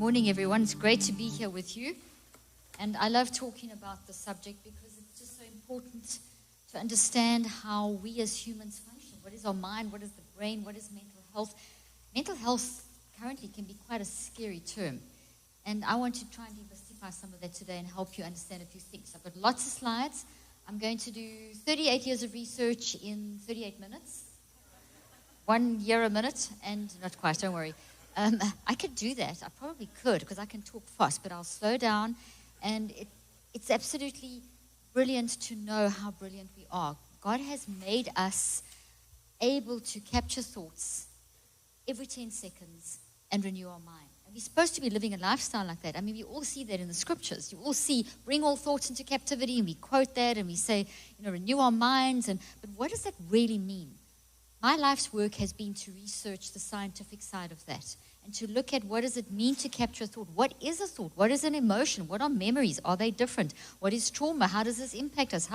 morning, everyone. It's great to be here with you. And I love talking about the subject because it's just so important to understand how we as humans function. What is our mind? What is the brain? What is mental health? Mental health currently can be quite a scary term. And I want to try and demystify some of that today and help you understand a few things. I've got lots of slides. I'm going to do 38 years of research in 38 minutes. 1 year a minute, and not quite, don't worry. I could do that. I probably could because I can talk fast, but I'll slow down. And it's absolutely brilliant to know how brilliant we are. God has made us able to capture thoughts every 10 seconds and renew our mind. And we're supposed to be living a lifestyle like that. I mean, we all see that in the scriptures. You all see, bring all thoughts into captivity, and we quote that, and we say, renew our minds. But what does that really mean? My life's work has been to research the scientific side of that and to look at what does it mean to capture a thought. What is a thought? What is an emotion? What are memories? Are they different? What is trauma? How does this impact us?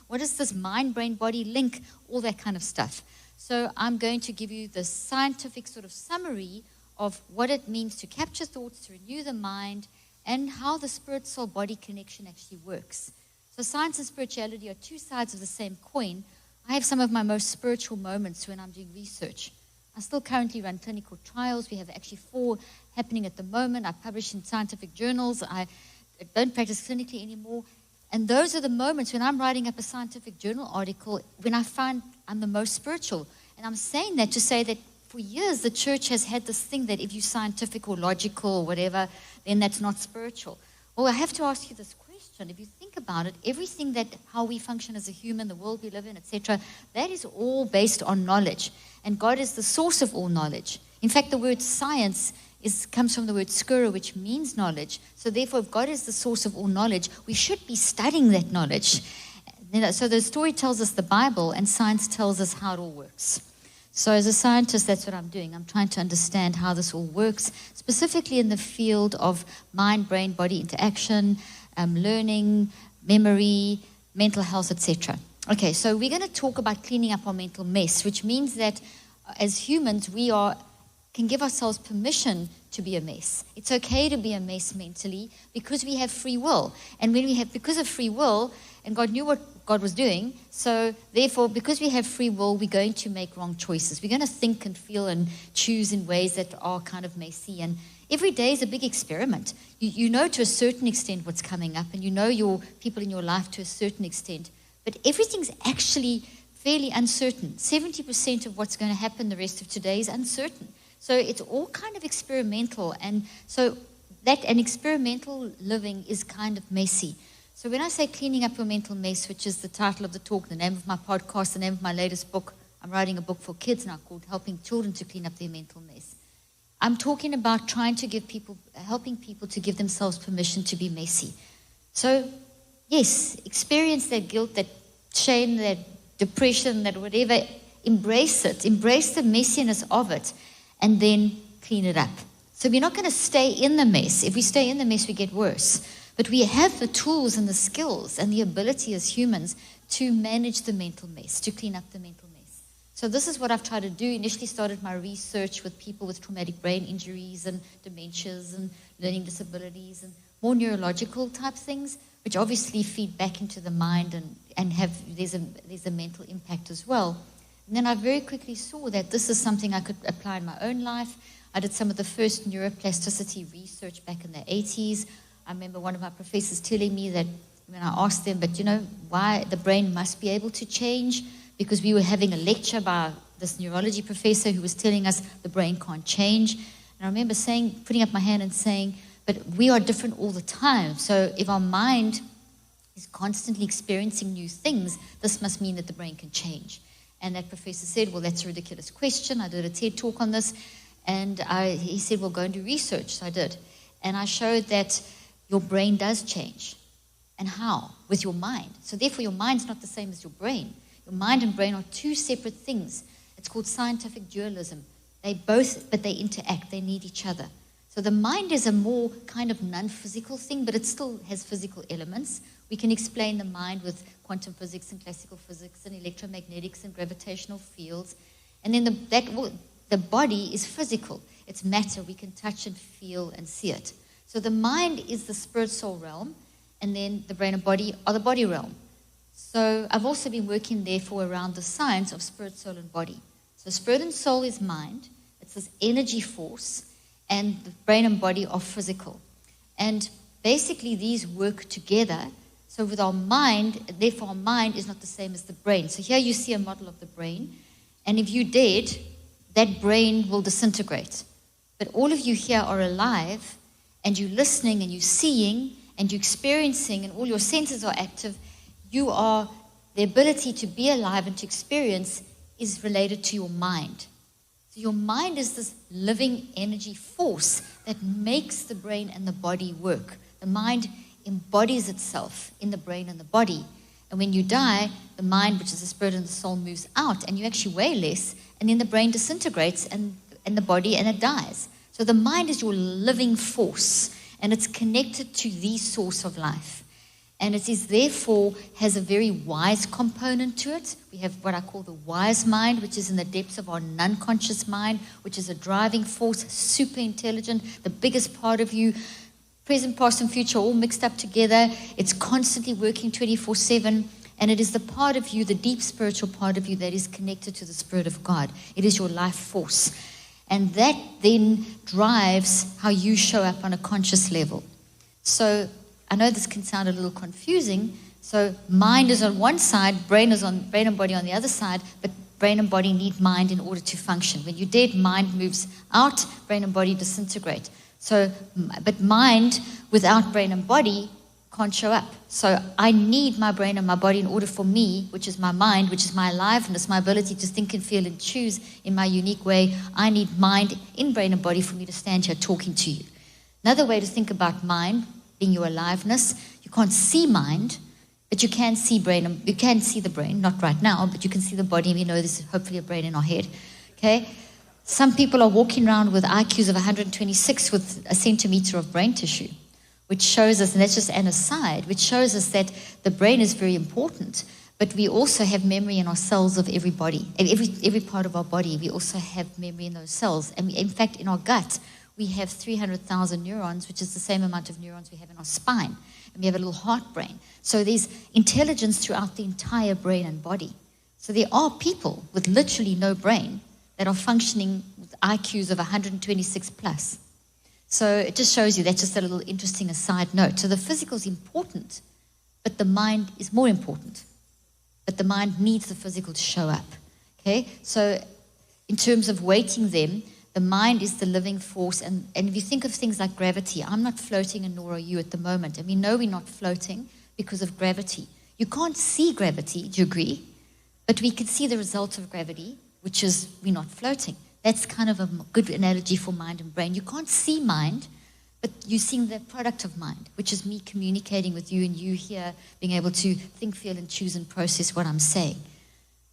What is this mind-brain-body link? All that kind of stuff. So I'm going to give you the scientific sort of summary of what it means to capture thoughts, to renew the mind, and how the spirit-soul-body connection actually works. So science and spirituality are two sides of the same coin. I have some of my most spiritual moments when I'm doing research. I still currently run clinical trials. We have actually 4 happening at the moment. I publish in scientific journals. I don't practice clinically anymore. And those are the moments when I'm writing up a scientific journal article when I find I'm the most spiritual. And I'm saying that to say that for years the church has had this thing that if you're scientific or logical or whatever, then that's not spiritual. Well, I have to ask you this question. If you think about it, everything that how we function as a human, the world we live in, etc., that is all based on knowledge. And God is the source of all knowledge. In fact, the word science comes from the word skura, which means knowledge. So therefore, if God is the source of all knowledge, we should be studying that knowledge. So the story tells us the Bible, and science tells us how it all works. So as a scientist, that's what I'm doing. I'm trying to understand how this all works, specifically in the field of mind, brain, body interaction, learning, memory, mental health, etc. Okay, so we're going to talk about cleaning up our mental mess, which means that as humans, we can give ourselves permission to be a mess. It's okay to be a mess mentally because we have free will. And because of free will, and God knew what God was doing, so therefore, because we have free will, we're going to make wrong choices. We're going to think and feel and choose in ways that are kind of messy. And every day is a big experiment. You know to a certain extent what's coming up, and you know your people in your life to a certain extent. But everything's actually fairly uncertain. 70% of what's going to happen the rest of today is uncertain. So it's all kind of experimental. And so experimental living is kind of messy. So when I say cleaning up your mental mess, which is the title of the talk, the name of my podcast, the name of my latest book, I'm writing a book for kids now called Helping Children to Clean Up Their Mental Mess. I'm talking about helping people to give themselves permission to be messy. So, yes, experience that guilt, that shame, that depression, that whatever. Embrace it. Embrace the messiness of it, and then clean it up. So we're not going to stay in the mess. If we stay in the mess, we get worse. But we have the tools and the skills and the ability as humans to manage the mental mess, to clean up the mental mess. So this is what I've tried to do. Initially started my research with people with traumatic brain injuries and dementias and learning disabilities and more neurological type things, which obviously feed back into the mind and there's a mental impact as well. And then I very quickly saw that this is something I could apply in my own life. I did some of the first neuroplasticity research back in the 80s. I remember one of my professors telling me that when I asked them, but why the brain must be able to change? Because we were having a lecture by this neurology professor who was telling us the brain can't change. And I remember putting up my hand and saying, but we are different all the time. So if our mind is constantly experiencing new things, this must mean that the brain can change. And that professor said, well, that's a ridiculous question. I did a TED talk on this. And he said, well, go and do research. So I did. And I showed that your brain does change. And how? With your mind. So therefore, your mind's not the same as your brain. Your mind and brain are two separate things. It's called scientific dualism. But they interact. They need each other. So the mind is a more kind of non-physical thing, but it still has physical elements. We can explain the mind with quantum physics and classical physics and electromagnetics and gravitational fields. And then the body is physical. It's matter. We can touch and feel and see it. So the mind is the spirit soul realm, and then the brain and body are the body realm. So I've also been working therefore around the science of spirit, soul, and body. So spirit and soul is mind. It's this energy force, and the brain and body are physical. And basically these work together. So with our mind, therefore our mind is not the same as the brain. So here you see a model of the brain, and if you're dead, that brain will disintegrate. But all of you here are alive, and you're listening, and you're seeing, and you're experiencing, and all your senses are active. You are, the ability to be alive and to experience is related to your mind. So your mind is this living energy force that makes the brain and the body work. The mind embodies itself in the brain and the body. And when you die, the mind, which is the spirit and the soul, moves out, and you actually weigh less, and then the brain disintegrates and the body, and it dies. So the mind is your living force, and it's connected to the source of life. And it is therefore has a very wise component to it. We have what I call the wise mind, which is in the depths of our non-conscious mind, which is a driving force, super intelligent, the biggest part of you, present, past, and future, all mixed up together. It's constantly working 24/7. And it is the part of you, the deep spiritual part of you, that is connected to the Spirit of God. It is your life force. And that then drives how you show up on a conscious level. So I know this can sound a little confusing. So mind is on one side, brain and body on the other side, but brain and body need mind in order to function. When you're dead, mind moves out, brain and body disintegrate. So, but mind without brain and body can't show up. So I need my brain and my body in order for me, which is my mind, which is my aliveness, my ability to think and feel and choose in my unique way. I need mind in brain and body for me to stand here talking to you. Another way to think about mind being your aliveness, you can't see mind, but you can see brain. You can see the brain, not right now, but you can see the body, and we know there's hopefully a brain in our head. Okay? Some people are walking around with IQs of 126 with a centimeter of brain tissue, which shows us, and that's just an aside, which shows us that the brain is very important, but we also have memory in our cells of every body. Every part of our body, we also have memory in those cells. And in fact, in our gut, we have 300,000 neurons, which is the same amount of neurons we have in our spine. And we have a little heart brain. So there's intelligence throughout the entire brain and body. So there are people with literally no brain that are functioning with IQs of 126 plus. So it just shows you, that's just a little interesting aside note. So the physical is important, but the mind is more important. But the mind needs the physical to show up. Okay? So in terms of weighting them, the mind is the living force. And if you think of things like gravity, I'm not floating and nor are you at the moment. And we know we're not floating because of gravity. You can't see gravity, do you agree? But we can see the result of gravity, which is we're not floating. That's kind of a good analogy for mind and brain. You can't see mind, but you're seeing the product of mind, which is me communicating with you and you here being able to think, feel, and choose and process what I'm saying.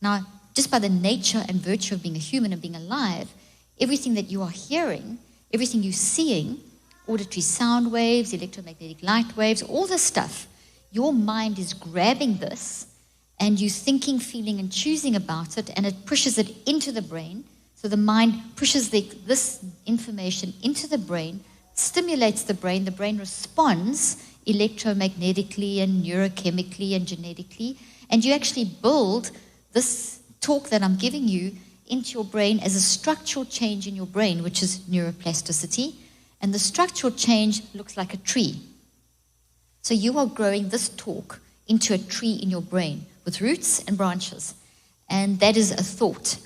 Now, just by the nature and virtue of being a human and being alive, everything that you are hearing, everything you're seeing, auditory sound waves, electromagnetic light waves, all this stuff, your mind is grabbing this and you're thinking, feeling, and choosing about it, and it pushes it into the brain. So the mind pushes this information into the brain, stimulates the brain responds electromagnetically and neurochemically and genetically, and you actually build this talk that I'm giving you into your brain as a structural change in your brain, which is neuroplasticity, and the structural change looks like a tree. So you are growing this talk into a tree in your brain with roots and branches, and that is a thought.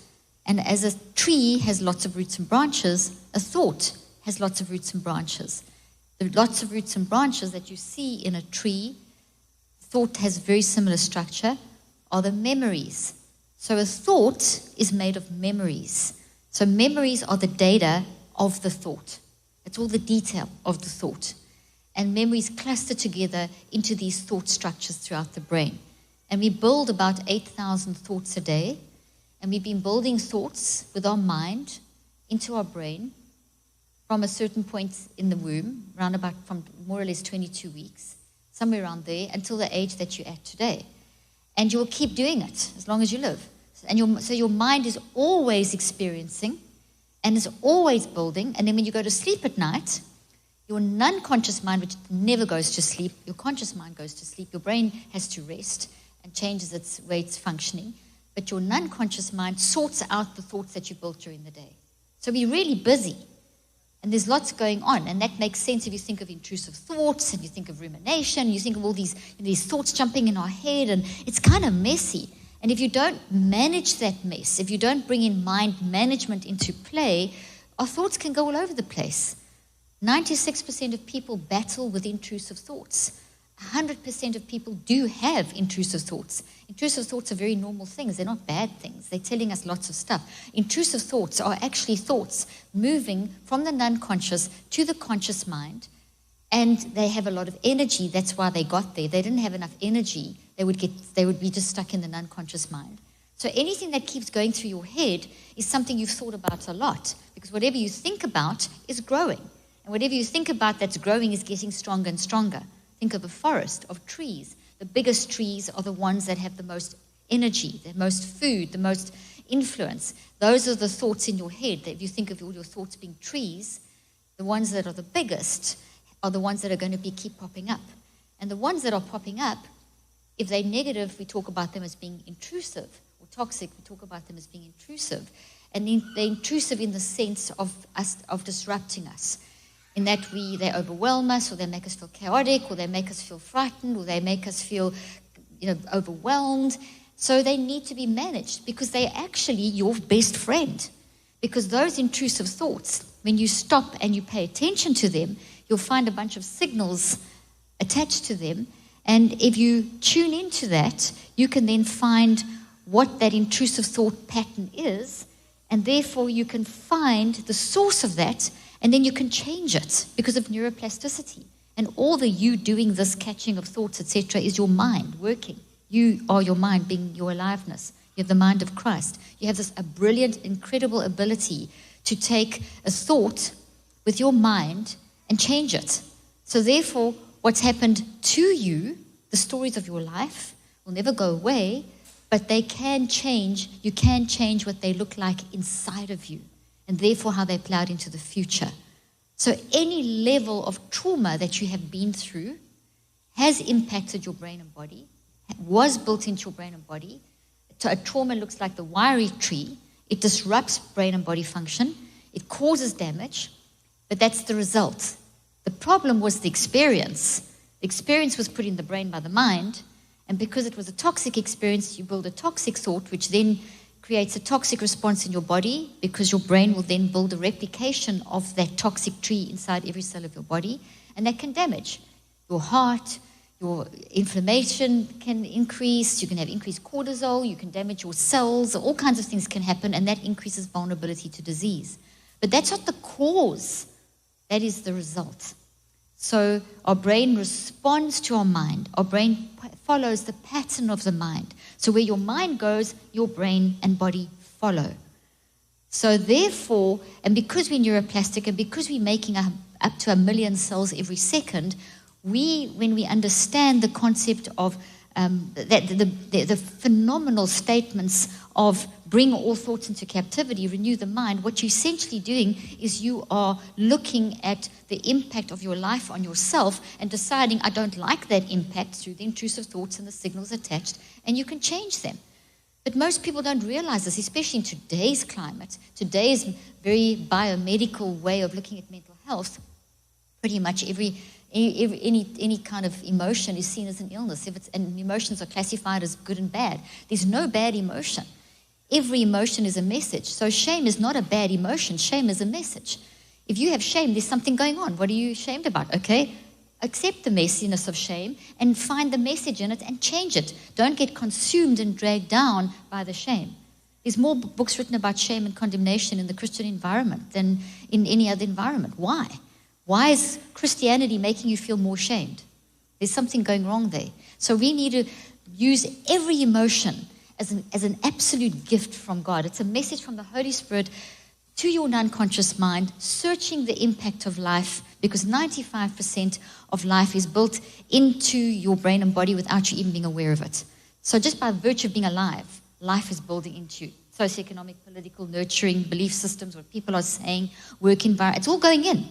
And as a tree has lots of roots and branches, a thought has lots of roots and branches. The lots of roots and branches that you see in a tree, thought has very similar structure, are the memories. So a thought is made of memories. So memories are the data of the thought. It's all the detail of the thought. And memories cluster together into these thought structures throughout the brain. And we build about 8,000 thoughts a day. And we've been building thoughts with our mind into our brain from a certain point in the womb, around about from more or less 22 weeks, somewhere around there, until the age that you're at today. And you'll keep doing it as long as you live. And so your mind is always experiencing, and is always building. And then when you go to sleep at night, your non-conscious mind, which never goes to sleep, your conscious mind goes to sleep. Your brain has to rest and changes its way it's functioning. But your non-conscious mind sorts out the thoughts that you built during the day. So we're really busy. And there's lots going on. And that makes sense if you think of intrusive thoughts and you think of rumination. You think of all these thoughts jumping in our head. And it's kind of messy. And if you don't manage that mess, if you don't bring in mind management into play, our thoughts can go all over the place. 96% of people battle with intrusive thoughts. 100% of people do have intrusive thoughts. Intrusive thoughts are very normal things. They're not bad things. They're telling us lots of stuff. Intrusive thoughts are actually thoughts moving from the non-conscious to the conscious mind, and they have a lot of energy. That's why they got there. They didn't have enough energy. They would be just stuck in the non-conscious mind. So anything that keeps going through your head is something you've thought about a lot, because whatever you think about is growing. And whatever you think about that's growing is getting stronger and stronger. Think of a forest of trees. The biggest trees are the ones that have the most energy, the most food, the most influence. Those are the thoughts in your head. That if you think of all your thoughts being trees, the ones that are the biggest are the ones that are going to keep popping up. And the ones that are popping up, if they're negative, we talk about them as being intrusive, or toxic, we talk about them as being intrusive. And they're intrusive in the sense of disrupting us. In that they overwhelm us, or they make us feel chaotic, or they make us feel frightened, or they make us feel overwhelmed. So they need to be managed, because they're actually your best friend. Because those intrusive thoughts, when you stop and you pay attention to them, you'll find a bunch of signals attached to them. And if you tune into that, you can then find what that intrusive thought pattern is, and therefore you can find the source of that. And then you can change it because of neuroplasticity. And all the you doing this catching of thoughts, etc., is your mind working. You are your mind being your aliveness. You have the mind of Christ. You have this a brilliant, incredible ability to take a thought with your mind and change it. So therefore, what's happened to you, the stories of your life, will never go away, but they can change. You can change what they look like inside of you, and therefore how they play out into the future. So any level of trauma that you have been through has impacted your brain and body, was built into your brain and body. So a trauma looks like the wiry tree. It disrupts brain and body function. It causes damage, but that's the result. The problem was the experience. The experience was put in the brain by the mind, and because it was a toxic experience, you build a toxic thought, which then creates a toxic response in your body, because your brain will then build a replication of that toxic tree inside every cell of your body, and that can damage your heart. Your inflammation can increase. You can have increased cortisol. You can damage your cells. All kinds of things can happen, and that increases vulnerability to disease. But that's not the cause. That is the result. So our brain responds to our mind. Our brain follows the pattern of the mind. So where your mind goes, your brain and body follow. So therefore, and because we're neuroplastic, and because we're making up to 1 million cells every second, when we understand the concept of the phenomenal statements of bring all thoughts into captivity, renew the mind, what you're essentially doing is you are looking at the impact of your life on yourself and deciding, I don't like that impact, through the intrusive thoughts and the signals attached, and you can change them. But most people don't realize this, especially in today's climate, today's very biomedical way of looking at mental health. Pretty much any kind of emotion is seen as an illness, and emotions are classified as good and bad. There's no bad emotion. Every emotion is a message. So shame is not a bad emotion. Shame is a message. If you have shame, there's something going on. What are you ashamed about? Okay, accept the messiness of shame and find the message in it and change it. Don't get consumed and dragged down by the shame. There's more books written about shame and condemnation in the Christian environment than in any other environment. Why? Why is Christianity making you feel more shamed? There's something going wrong there. So we need to use every emotion as an absolute gift from God. It's a message from the Holy Spirit to your non-conscious mind, searching the impact of life, because 95% of life is built into your brain and body without you even being aware of it. So just by virtue of being alive, life is building into you. socioeconomic, political, nurturing, belief systems, what people are saying, work environment, it's all going in.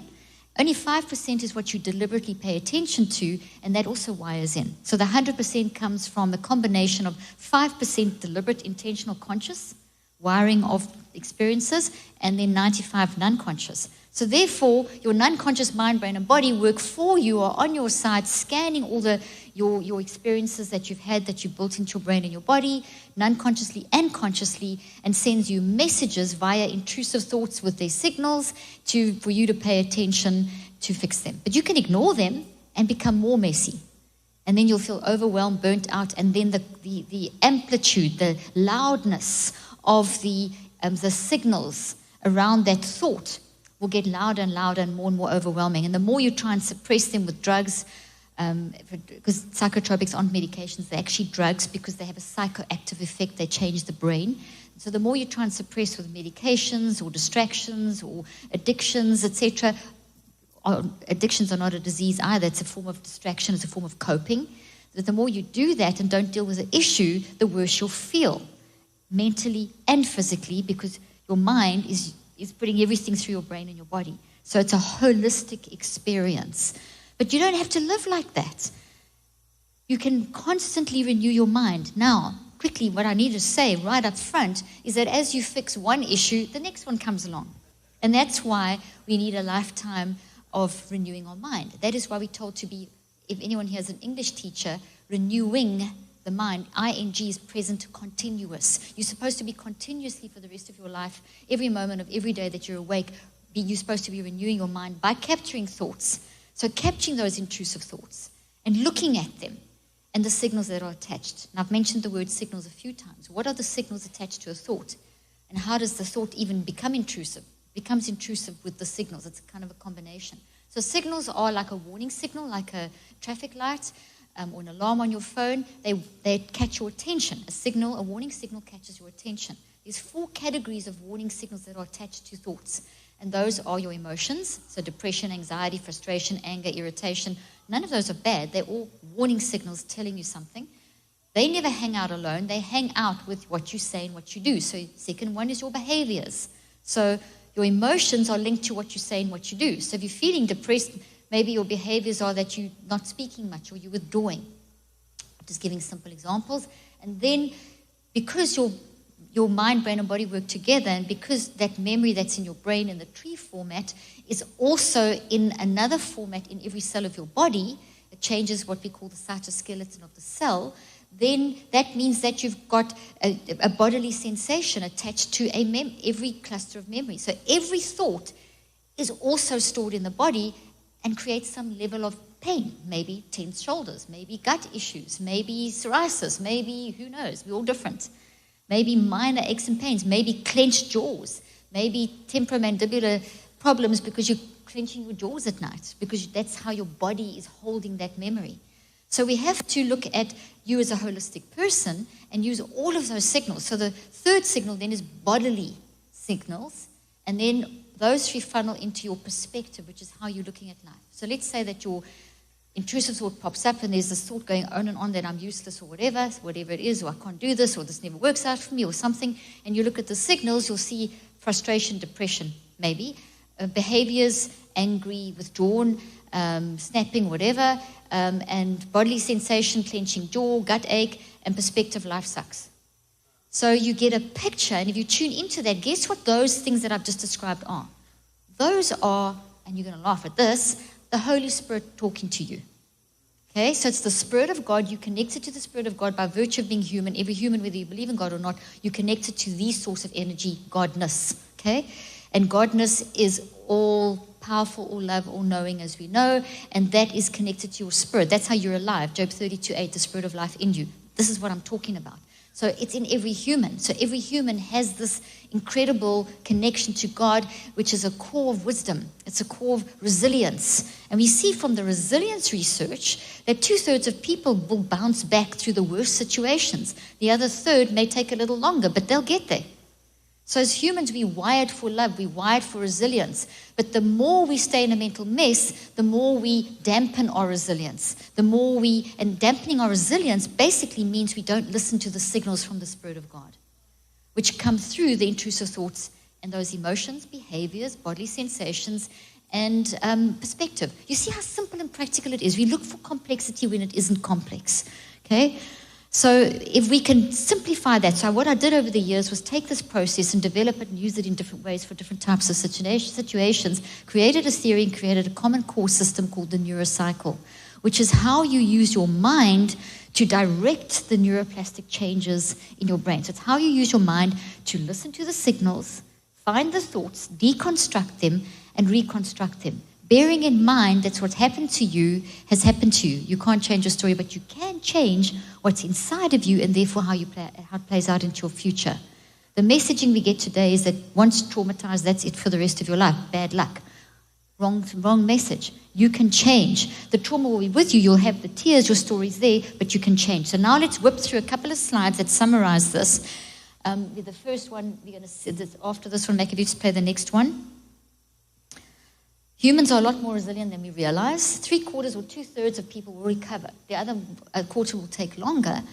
Only 5% is what you deliberately pay attention to, and that also wires in. So the 100% comes from a combination of 5% deliberate, intentional, conscious wiring of experiences, and then 95 non-conscious. So therefore, your non-conscious mind, brain, and body work for you, or on your side, scanning all your experiences that you've had, that you built into your brain and your body, non-consciously and consciously, and sends you messages via intrusive thoughts with their signals for you to pay attention to fix them. But you can ignore them and become more messy. And then you'll feel overwhelmed, burnt out, and then the amplitude, the loudness of the signals around that thought will get louder and louder and more overwhelming. And the more you try and suppress them with drugs, because psychotropics aren't medications, they're actually drugs because they have a psychoactive effect, they change the brain. So the more you try and suppress with medications or distractions or addictions, etc., addictions are not a disease either, it's a form of distraction, it's a form of coping. But the more you do that and don't deal with the issue, the worse you'll feel, mentally and physically, because your mind is putting everything through your brain and your body. So it's a holistic experience. But you don't have to live like that. You can constantly renew your mind. Now, quickly, what I need to say right up front is that as you fix one issue, the next one comes along. And that's why we need a lifetime of renewing our mind. That is why we're told to be, if anyone here is an English teacher, renewing the mind. ING is present continuous. You're supposed to be continuously for the rest of your life, every moment of every day that you're awake, you're supposed to be renewing your mind by capturing thoughts. So capturing those intrusive thoughts and looking at them and the signals that are attached. And I've mentioned the word signals a few times. What are the signals attached to a thought? And how does the thought even become intrusive? It becomes intrusive with the signals. It's kind of a combination. So signals are like a warning signal, like a traffic light, or an alarm on your phone. They catch your attention. A warning signal catches your attention. There's 4 categories of warning signals that are attached to thoughts. And those are your emotions. So depression, anxiety, frustration, anger, irritation. None of those are bad. They're all warning signals telling you something. They never hang out alone. They hang out with what you say and what you do. So second one is your behaviors. So your emotions are linked to what you say and what you do. So if you're feeling depressed, maybe your behaviors are that you're not speaking much or you're withdrawing. Just giving simple examples. And then because your mind, brain, and body work together, and because that memory that's in your brain in the tree format is also in another format in every cell of your body, it changes what we call the cytoskeleton of the cell, then that means that you've got a bodily sensation attached to every cluster of memory. So every thought is also stored in the body and creates some level of pain, maybe tense shoulders, maybe gut issues, maybe psoriasis, maybe who knows, we're all different. Maybe minor aches and pains, maybe clenched jaws, maybe temporomandibular problems because you're clenching your jaws at night, because that's how your body is holding that memory. So we have to look at you as a holistic person and use all of those signals. So the third signal then is bodily signals, and then those 3 funnel into your perspective, which is how you're looking at life. So let's say that your intrusive thought pops up and there's this thought going on and on that I'm useless or whatever it is, or I can't do this, or this never works out for me, or something, and you look at the signals, you'll see frustration, depression, maybe, behaviors, angry, withdrawn, snapping, whatever, and bodily sensation, clenching jaw, gut ache, and perspective, life sucks. So you get a picture, and if you tune into that, guess what those things that I've just described are? Those are, and you're going to laugh at this, the Holy Spirit talking to you. Okay, so it's the Spirit of God. You're connected to the Spirit of God by virtue of being human. Every human, whether you believe in God or not, you're connected to the source of energy, Godness. Okay, and Godness is all powerful, all love, all knowing, as we know, and that is connected to your spirit. That's how you're alive. Job 32:8, the Spirit of life in you. This is what I'm talking about. So it's in every human. So every human has this incredible connection to God, which is a core of wisdom. It's a core of resilience. And we see from the resilience research that 2/3 of people will bounce back through the worst situations. The other third may take a little longer, but they'll get there. So as humans, we're wired for love, we're wired for resilience. But the more we stay in a mental mess, the more we dampen our resilience. And dampening our resilience basically means we don't listen to the signals from the Spirit of God. which come through the intrusive thoughts and those emotions, behaviors, bodily sensations, and perspective. You see how simple and practical it is. We look for complexity when it isn't complex, okay? So if we can simplify that, so what I did over the years was take this process and develop it and use it in different ways for different types of situations, created a theory and created a common core system called the neurocycle, which is how you use your mind to direct the neuroplastic changes in your brain. So it's how you use your mind to listen to the signals, find the thoughts, deconstruct them, and reconstruct them. Bearing in mind that's what happened to you has happened to you. You can't change your story, but you can change what's inside of you and therefore how it plays out into your future. The messaging we get today is that once traumatized, that's it for the rest of your life. Bad luck. Wrong message. You can change. The trauma will be with you. You'll have the tears, your story's there, but you can change. So now let's whip through a couple of slides that summarize this. The first one, we're going to see this, after this one, make it just play the next one. Humans are a lot more resilient than we realize. 3/4 or 2/3 of people will recover. The other quarter will take longer,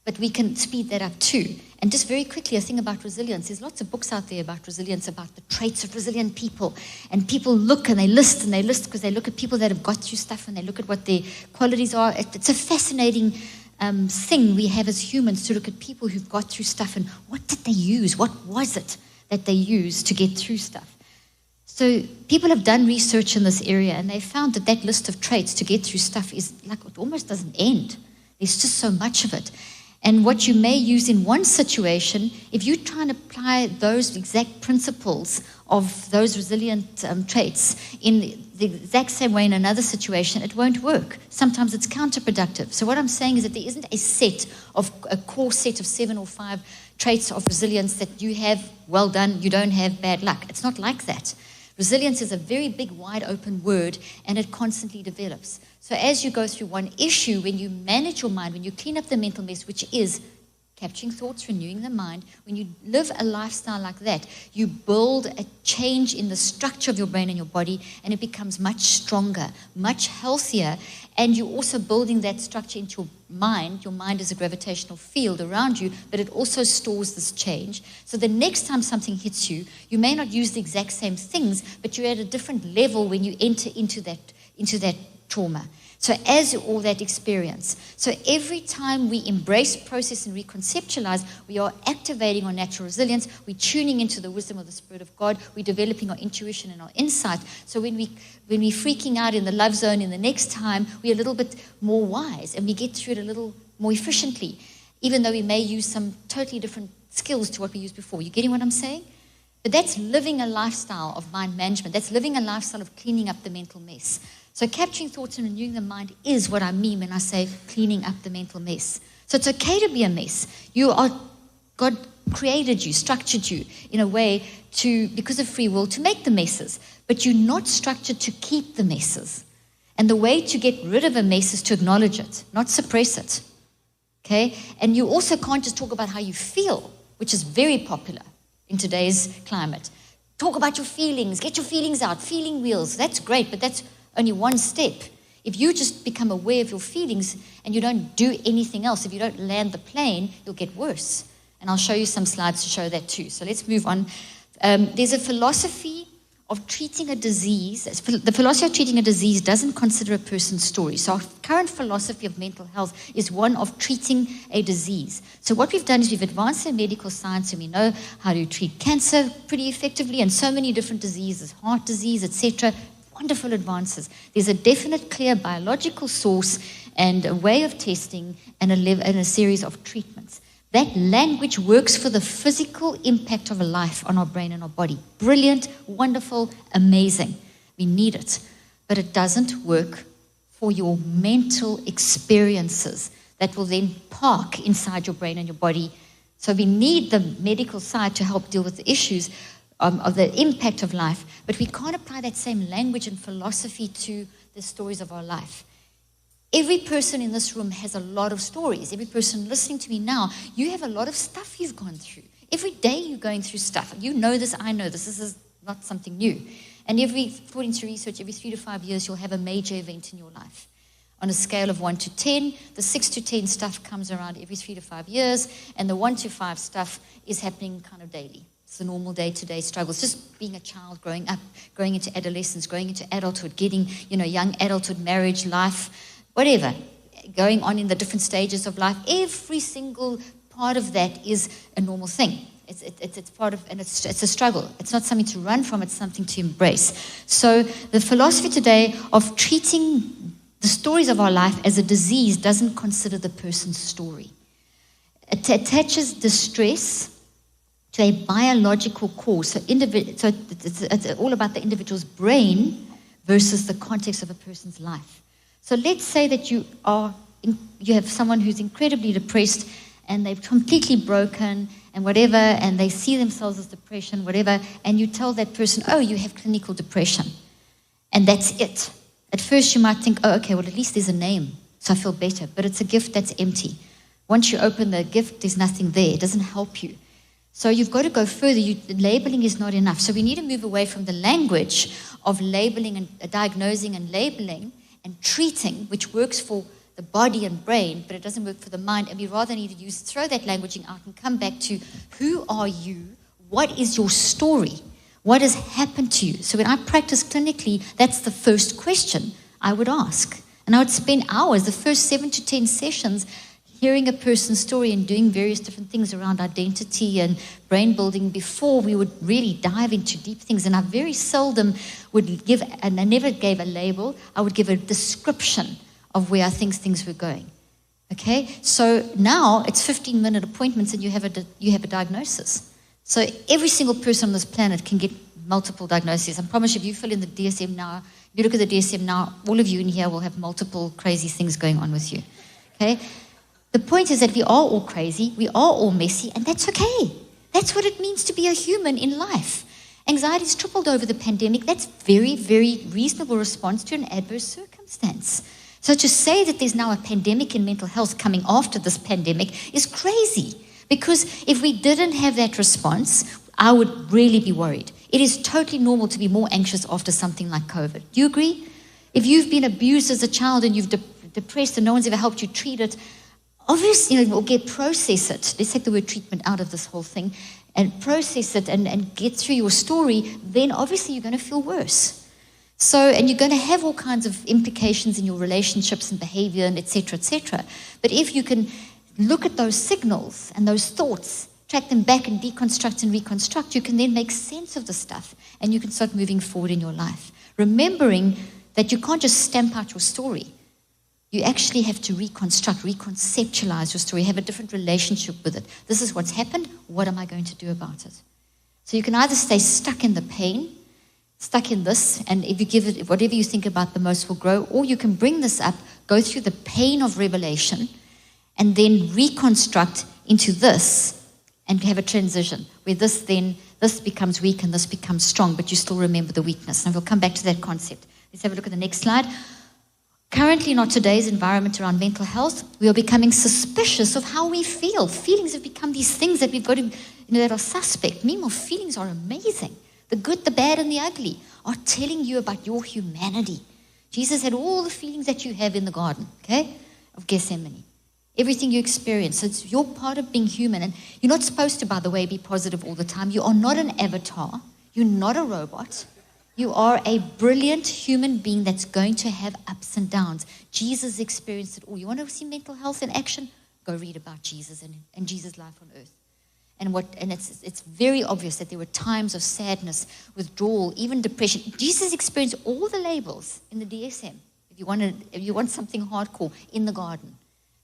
but we can speed that up too. And just very quickly, a thing about resilience. There's lots of books out there about resilience, about the traits of resilient people. And people look and they list because they look at people that have got through stuff and they look at what their qualities are. It's a fascinating thing we have as humans to look at people who've got through stuff and what did they use? What was it that they used to get through stuff? So people have done research in this area and they found that that list of traits to get through stuff is like it almost doesn't end. There's just so much of it. And what you may use in one situation, if you try and apply those exact principles of those resilient traits in the exact same way in another situation, it won't work. Sometimes it's counterproductive. So what I'm saying is that there isn't a core set of 7 or 5 traits of resilience that you have, well done, you don't have, bad luck. It's not like that. Resilience is a very big, wide open word, and it constantly develops. So as you go through one issue, when you manage your mind, when you clean up the mental mess, which is capturing thoughts, renewing the mind, when you live a lifestyle like that, you build a change in the structure of your brain and your body, and it becomes much stronger, much healthier, and you're also building that structure into your mind. Your mind is a gravitational field around you, but it also stores this change. So the next time something hits you, you may not use the exact same things, but you're at a different level when you enter into that trauma. So as all that experience. So every time we embrace, process, and reconceptualize, we are activating our natural resilience. We're tuning into the wisdom of the Spirit of God. We're developing our intuition and our insight. So when we're freaking out in the love zone in the next time, we're a little bit more wise and we get through it a little more efficiently, even though we may use some totally different skills to what we used before. You getting what I'm saying? But that's living a lifestyle of mind management. That's living a lifestyle of cleaning up the mental mess. So capturing thoughts and renewing the mind is what I mean when I say cleaning up the mental mess. So it's okay to be a mess. God created you, structured you in a way because of free will, to make the messes. But you're not structured to keep the messes. And the way to get rid of a mess is to acknowledge it, not suppress it. Okay? And you also can't just talk about how you feel, which is very popular in today's climate. Talk about your feelings, get your feelings out, feeling wheels. That's great, but that's only one step. If you just become aware of your feelings and you don't do anything else, if you don't land the plane, you'll get worse. And I'll show you some slides to show that too. So let's move on. There's a philosophy of treating a disease. The philosophy of treating a disease doesn't consider a person's story. So our current philosophy of mental health is one of treating a disease. So what we've done is we've advanced in medical science and we know how to treat cancer pretty effectively and so many different diseases, heart disease, etc. Wonderful advances. There's a definite, clear biological source and a way of testing and a series of treatments. That language works for the physical impact of a life on our brain and our body. Brilliant, wonderful, amazing. We need it. But it doesn't work for your mental experiences that will then park inside your brain and your body. So we need the medical side to help deal with the issues of the impact of life, but we can't apply that same language and philosophy to the stories of our life. Every person in this room has a lot of stories. Every person listening to me now, you have a lot of stuff you've gone through. Every day you're going through stuff. You know this, I know this. This is not something new. And according to research, every 3 to 5 years, you'll have a major event in your life. on a scale of 1 to 10. The 6 to 10 stuff comes around every 3 to 5 years, and the 1 to 5 stuff is happening kind of daily. It's the normal day-to-day struggles, just being a child, growing up, growing into adolescence, growing into adulthood, getting, young adulthood, marriage, life, whatever, going on in the different stages of life. Every single part of that is a normal thing. It's part of, and it's a struggle. It's not something to run from, it's something to embrace. So the philosophy today of treating the stories of our life as a disease doesn't consider the person's story. It attaches distress to a biological cause. So it's all about the individual's brain versus the context of a person's life. So let's say that you have someone who's incredibly depressed and they've completely broken and whatever, and they see themselves as depression, whatever, and you tell that person, oh, you have clinical depression. And that's it. At first you might think, oh, okay, well, at least there's a name, so I feel better. But it's a gift that's empty. Once you open the gift, there's nothing there. It doesn't help you. So you've got to go further. Labeling is not enough. So we need to move away from the language of labeling and diagnosing and labeling and treating, which works for the body and brain, but it doesn't work for the mind. And we rather need to throw that languaging out and come back to who are you? What is your story? What has happened to you? So when I practice clinically, that's the first question I would ask. And I would spend hours, the first 7 to 10 sessions, hearing a person's story and doing various different things around identity and brain building before we would really dive into deep things. And I very seldom would give, and I never gave a label, I would give a description of where I think things were going. Okay? So now it's 15-minute appointments and you have a diagnosis. So every single person on this planet can get multiple diagnoses. I promise you, if you fill in the DSM now, if you look at the DSM now, all of you in here will have multiple crazy things going on with you. Okay? The point is that we are all crazy, we are all messy, and that's okay. That's what it means to be a human in life. Anxiety's tripled over the pandemic. That's very, very reasonable response to an adverse circumstance. So to say that there's now a pandemic in mental health coming after this pandemic is crazy. Because if we didn't have that response, I would really be worried. It is totally normal to be more anxious after something like COVID. Do you agree? If you've been abused as a child and you've depressed and no one's ever helped you treat it, obviously, we'll process it. Let's take the word treatment out of this whole thing and process it and get through your story, then obviously you're going to feel worse. So, and you're going to have all kinds of implications in your relationships and behavior and et cetera, But if you can look at those signals and those thoughts, track them back and deconstruct and reconstruct, you can then make sense of the stuff and you can start moving forward in your life. Remembering that you can't just stamp out your story. You actually have to reconstruct, reconceptualize your story, have a different relationship with it. This is what's happened. What am I going to do about it? So you can either stay stuck in the pain, stuck in this, and if you give it, whatever you think about the most will grow, or you can bring this up, go through the pain of revelation, and then reconstruct into this and have a transition where this becomes weak and this becomes strong, but you still remember the weakness. And we'll come back to that concept. Let's have a look at the next slide. Currently, in our today's environment around mental health, we are becoming suspicious of how we feel. Feelings have become these things that we've got to, that are suspect. Meanwhile, feelings are amazing. The good, the bad, and the ugly are telling you about your humanity. Jesus had all the feelings that you have in the garden, okay, of Gethsemane. Everything you experience. So it's your part of being human. And you're not supposed to, by the way, be positive all the time. You are not an avatar. You're not a robot. You are a brilliant human being that's going to have ups and downs. Jesus experienced it all. You want to see mental health in action? Go read about Jesus and Jesus' life on earth. And it's very obvious that there were times of sadness, withdrawal, even depression. Jesus experienced all the labels in the DSM, if you want something hardcore, in the garden.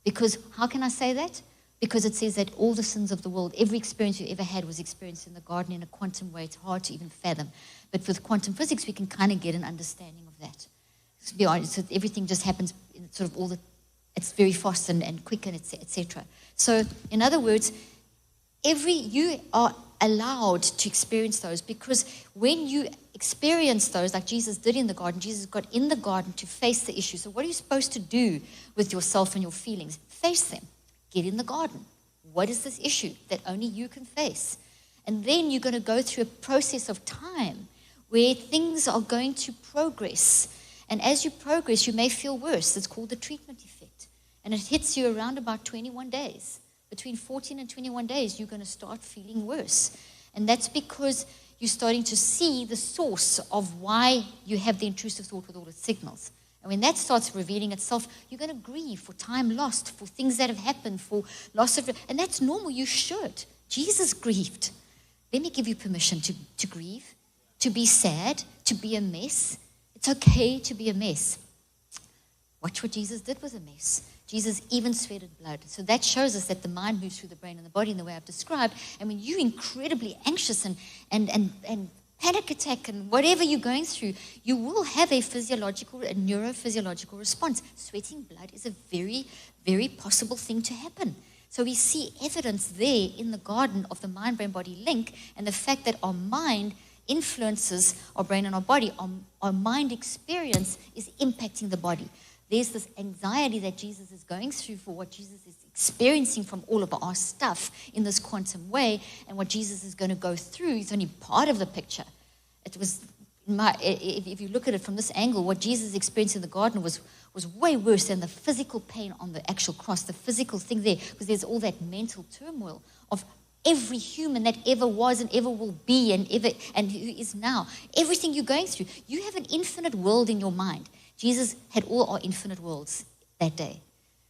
Because, how can I say that? Because it says that all the sins of the world, every experience you ever had was experienced in the garden in a quantum way. It's hard to even fathom. But with quantum physics, we can kind of get an understanding of that. To be honest, so everything just happens in sort of it's very fast and quick and et cetera. So, in other words, you are allowed to experience those, because when you experience those, like Jesus did in the garden, Jesus got in the garden to face the issue. So what are you supposed to do with yourself and your feelings? Face them. Get in the garden. What is this issue that only you can face? And then you're going to go through a process of time where things are going to progress. And as you progress, you may feel worse. It's called the treatment effect. And it hits you around about 21 days. Between 14 and 21 days, you're going to start feeling worse. And that's because you're starting to see the source of why you have the intrusive thought with all its signals. And when that starts revealing itself, you're going to grieve for time lost, for things that have happened, for loss of... And that's normal. You should. Jesus grieved. Let me give you permission to grieve, to be sad, to be a mess. It's okay to be a mess. Watch what Jesus did with a mess. Jesus even sweated blood. So that shows us that the mind moves through the brain and the body in the way I've described. And when you're incredibly anxious and panic attack and whatever you're going through, you will have a neurophysiological response. Sweating blood is a very, very possible thing to happen. So we see evidence there in the garden of the mind-brain-body link and the fact that our mind influences our brain and our body. Our mind experience is impacting the body. There's this anxiety that Jesus is going through for what Jesus is experiencing from all of our stuff in this quantum way, and what Jesus is going to go through is only part of the picture. It was, if you look at it from this angle, what Jesus experienced in the garden was way worse than the physical pain on the actual cross, the physical thing there, because there's all that mental turmoil of every human that ever was and ever will be and who is now. Everything you're going through, you have an infinite world in your mind. Jesus had all our infinite worlds that day.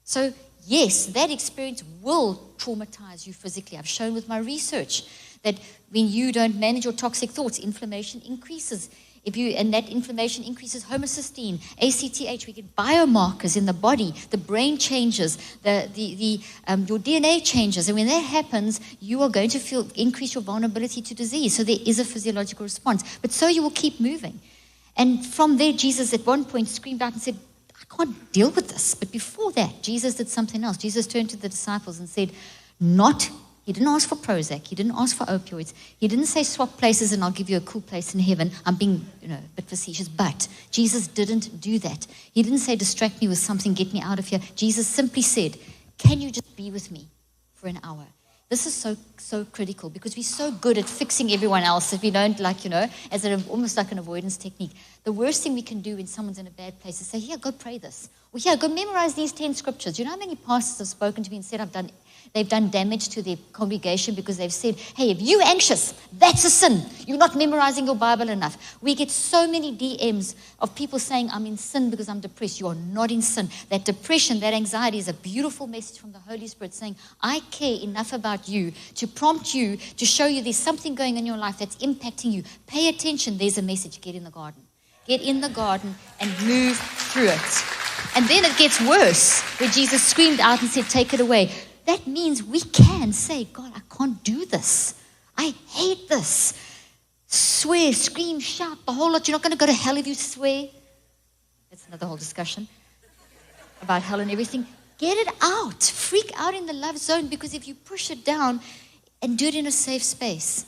So, yes, that experience will traumatize you physically. I've shown with my research that when you don't manage your toxic thoughts, inflammation increases. And that inflammation increases homocysteine, ACTH. We get biomarkers in the body. The brain changes. Your DNA changes. And when that happens, you are going to increase your vulnerability to disease. So there is a physiological response. But so you will keep moving. And from there, Jesus at one point screamed out and said, I can't deal with this. But before that, Jesus did something else. Jesus turned to the disciples and said, he didn't ask for Prozac. He didn't ask for opioids. He didn't say swap places and I'll give you a cool place in heaven. I'm being, a bit facetious. But Jesus didn't do that. He didn't say distract me with something, get me out of here. Jesus simply said, can you just be with me for an hour? This is so critical because we're so good at fixing everyone else that we don't as almost like an avoidance technique. The worst thing we can do when someone's in a bad place is say, here, go pray this. Or here, go memorize these 10 scriptures. You know how many pastors have spoken to me and said they've done damage to their congregation because they've said, hey, if you're anxious, that's a sin. You're not memorizing your Bible enough. We get so many DMs of people saying, I'm in sin because I'm depressed. You are not in sin. That depression, that anxiety is a beautiful message from the Holy Spirit saying, I care enough about you to prompt you, to show you there's something going on in your life that's impacting you. Pay attention. There's a message. Get in the garden. Get in the garden and move through it. And then it gets worse where Jesus screamed out and said, take it away. That means we can say, God, I can't do this. I hate this. Swear, scream, shout, the whole lot. You're not going to go to hell if you swear. That's another whole discussion about hell and everything. Get it out. Freak out in the love zone, because if you push it down and do it in a safe space,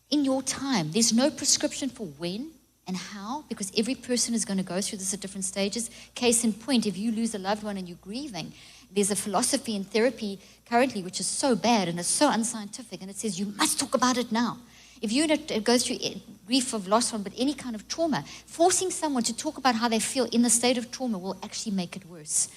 in your time, there's no prescription for when and how, because every person is going to go through this at different stages. Case in point, if you lose a loved one and you're grieving, there's a philosophy in therapy currently which is so bad and it's so unscientific, and it says you must talk about it now. If you go through grief of loss one, but any kind of trauma, forcing someone to talk about how they feel in the state of trauma will actually make it worse.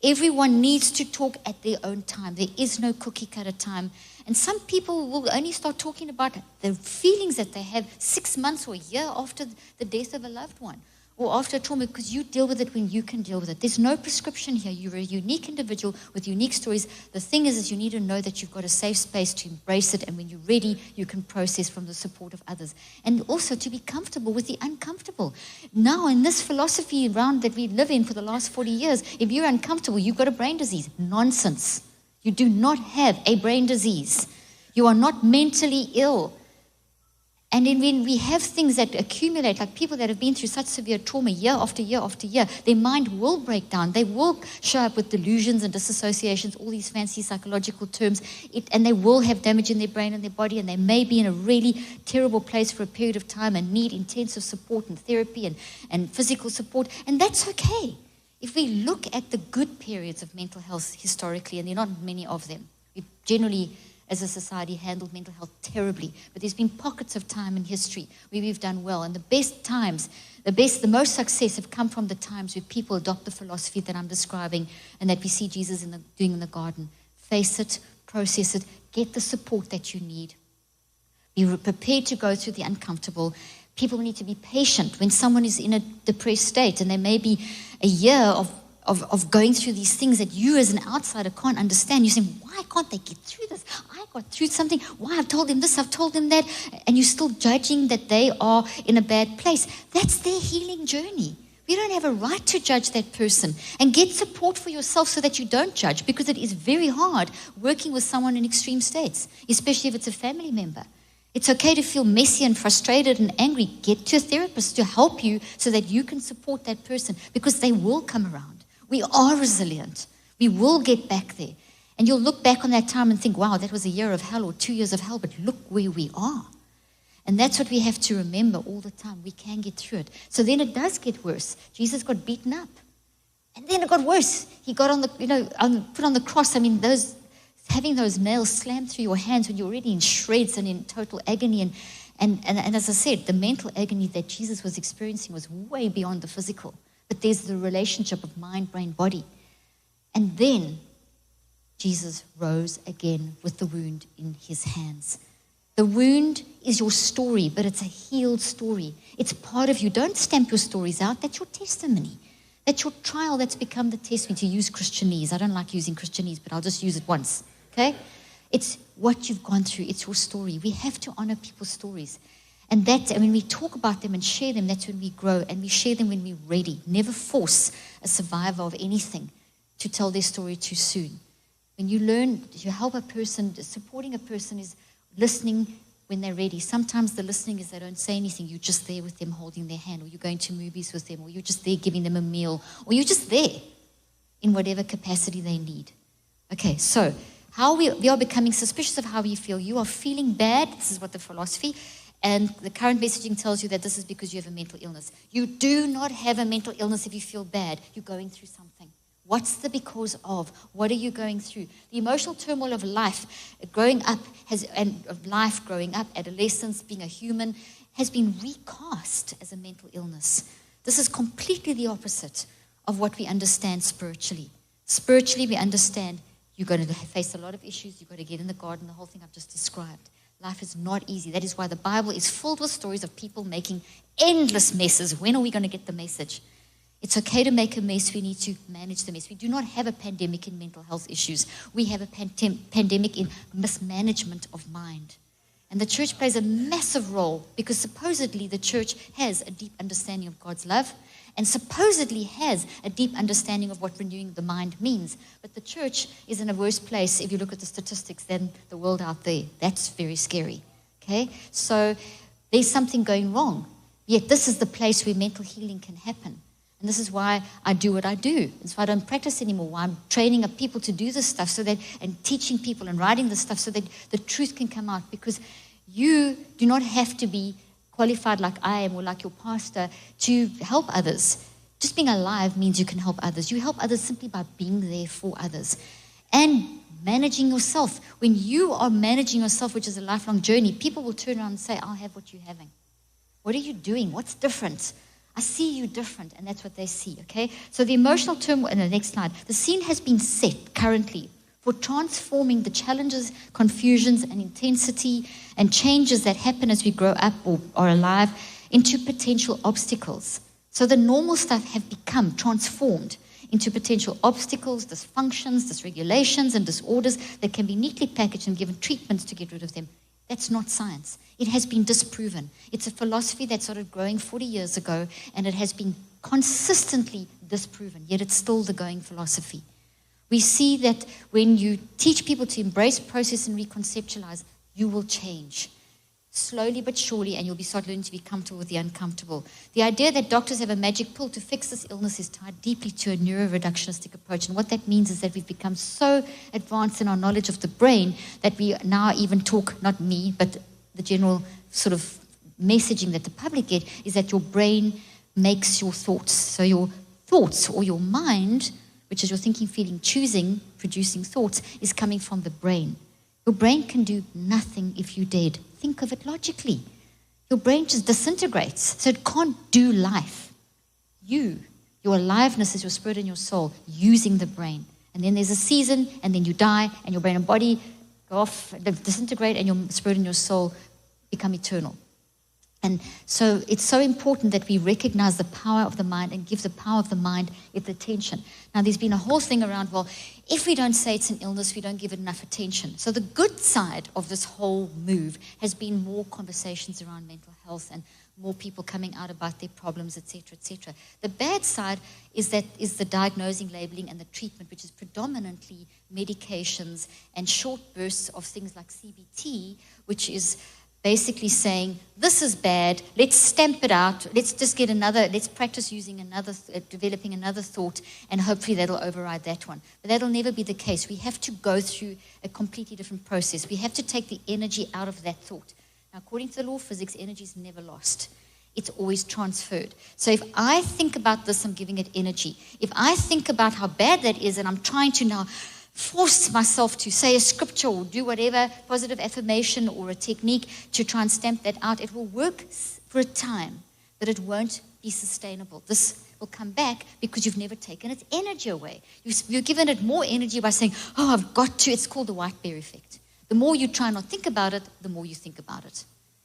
Everyone needs to talk at their own time. There is no cookie cutter time. And some people will only start talking about the feelings that they have 6 months or a year after the death of a loved one, or after trauma, because you deal with it when you can deal with it. There's no prescription here. You're a unique individual with unique stories. The thing is you need to know that you've got a safe space to embrace it, and when you're ready, you can process from the support of others. And also to be comfortable with the uncomfortable. Now, in this philosophy round that we live in for the last 40 years, if you're uncomfortable, you've got a brain disease. Nonsense. You do not have a brain disease. You are not mentally ill. And then when we have things that accumulate, like people that have been through such severe trauma year after year after year, their mind will break down. They will show up with delusions and disassociations, all these fancy psychological terms, and they will have damage in their brain and their body, and they may be in a really terrible place for a period of time and need intensive support and therapy and physical support, and that's okay. If we look at the good periods of mental health historically, and there are not many of them, we've generally, as a society, handled mental health terribly. But there's been pockets of time in history where we've done well. And the best times, The most success have come from the times where people adopt the philosophy that I'm describing and that we see Jesus doing in the garden. Face it, process it, get the support that you need. Be prepared to go through the uncomfortable. People need to be patient when someone is in a depressed state, and there may be a year of going through these things that you as an outsider can't understand. You're saying, why can't they get through this? I got through something. Why? I've told them this, I've told them that. And you're still judging that they are in a bad place. That's their healing journey. We don't have a right to judge that person. And get support for yourself so that you don't judge, because it is very hard working with someone in extreme states, especially if it's a family member. It's okay to feel messy and frustrated and angry. Get to a therapist to help you so that you can support that person, because they will come around. We are resilient. We will get back there. And you'll look back on that time and think, wow, that was a year of hell or 2 years of hell, but look where we are. And that's what we have to remember all the time. We can get through it. So then it does get worse. Jesus got beaten up. And then it got worse. He got on the, put on the cross. I mean, having those nails slammed through your hands when you're already in shreds and in total agony. And as I said, the mental agony that Jesus was experiencing was way beyond the physical. But there's the relationship of mind, brain, body. And then Jesus rose again with the wound in his hands. The wound is your story, but it's a healed story. It's part of you. Don't stamp your stories out. That's your testimony. That's your trial that's become the testimony, to use Christianese. I don't like using Christianese, but I'll just use it once, okay? It's what you've gone through. It's your story. We have to honor people's stories. And when we talk about them and share them, that's when we grow, and we share them when we're ready. Never force a survivor of anything to tell their story too soon. When you learn, you help a person, supporting a person is listening when they're ready. Sometimes the listening is they don't say anything. You're just there with them holding their hand, or you're going to movies with them, or you're just there giving them a meal, or you're just there in whatever capacity they need. Okay, so how we are becoming suspicious of how we feel. You are feeling bad. This is what the philosophy. And the current messaging tells you that this is because you have a mental illness. You do not have a mental illness if you feel bad. You're going through something. What's the because of? What are you going through? The emotional turmoil of life, growing up, adolescence, being a human, has been recast as a mental illness. This is completely the opposite of what we understand spiritually. Spiritually, we understand you're going to face a lot of issues. You've got to get in the garden, the whole thing I've just described. Life is not easy. That is why the Bible is filled with stories of people making endless messes. When are we going to get the message? It's okay to make a mess. We need to manage the mess. We do not have a pandemic in mental health issues. We have a pandemic in mismanagement of mind. And the church plays a massive role, because supposedly the church has a deep understanding of God's love and supposedly has a deep understanding of what renewing the mind means. But the church is in a worse place, if you look at the statistics, than the world out there. That's very scary. Okay? So there's something going wrong. Yet this is the place where mental healing can happen. And this is why I do what I do. It's why I don't practice anymore, why I'm training up people to do this stuff and teaching people and writing this stuff so that the truth can come out. Because you do not have to be qualified like I am or like your pastor to help others. Just being alive means you can help others. You help others simply by being there for others. And managing yourself. When you are managing yourself, which is a lifelong journey, people will turn around and say, I'll have what you're having. What are you doing? What's different? I see you different, and that's what they see, okay? So the emotional turmoil, in the next slide, the scene has been set currently for transforming the challenges, confusions, and intensity and changes that happen as we grow up or are alive into potential obstacles. So the normal stuff have become transformed into potential obstacles, dysfunctions, dysregulations, and disorders that can be neatly packaged and given treatments to get rid of them. That's not science. It has been disproven. It's a philosophy that started growing 40 years ago, and it has been consistently disproven, yet it's still the going philosophy. We see that when you teach people to embrace, process, and reconceptualize, you will change. Slowly but surely, and you'll start learning to be comfortable with the uncomfortable. The idea that doctors have a magic pill to fix this illness is tied deeply to a neuroreductionistic approach. And what that means is that we've become so advanced in our knowledge of the brain that we now even talk, not me, but the general sort of messaging that the public get is that your brain makes your thoughts. So your thoughts or your mind, which is your thinking, feeling, choosing, producing thoughts, is coming from the brain. Your brain can do nothing if you're dead. Think of it logically. your brain just disintegrates. So it can't do life. Your aliveness is your spirit and your soul using the brain. And then there's a season, and then you die, and your brain and body go off, disintegrate, and your spirit and your soul become eternal. And so it's so important that we recognize the power of the mind and give the power of the mind its attention. Now, there's been a whole thing around, well, if we don't say it's an illness, we don't give it enough attention. So the good side of this whole move has been more conversations around mental health and more people coming out about their problems, etc., etc. The bad side is the diagnosing, labeling, and the treatment, which is predominantly medications and short bursts of things like CBT, which is basically saying, this is bad, let's stamp it out, let's practice using developing another thought, and hopefully that'll override that one. But that'll never be the case. We have to go through a completely different process. We have to take the energy out of that thought. Now, according to the law of physics, energy is never lost. It's always transferred. So if I think about this, I'm giving it energy. If I think about how bad that is, and I'm trying to now force myself to say a scripture or do whatever, positive affirmation or a technique to try and stamp that out, it will work for a time, but it won't be sustainable. This will come back because you've never taken its energy away. You've given it more energy by saying, oh, I've got to. It's called the white bear effect. The more you try not to think about it, the more you think about it.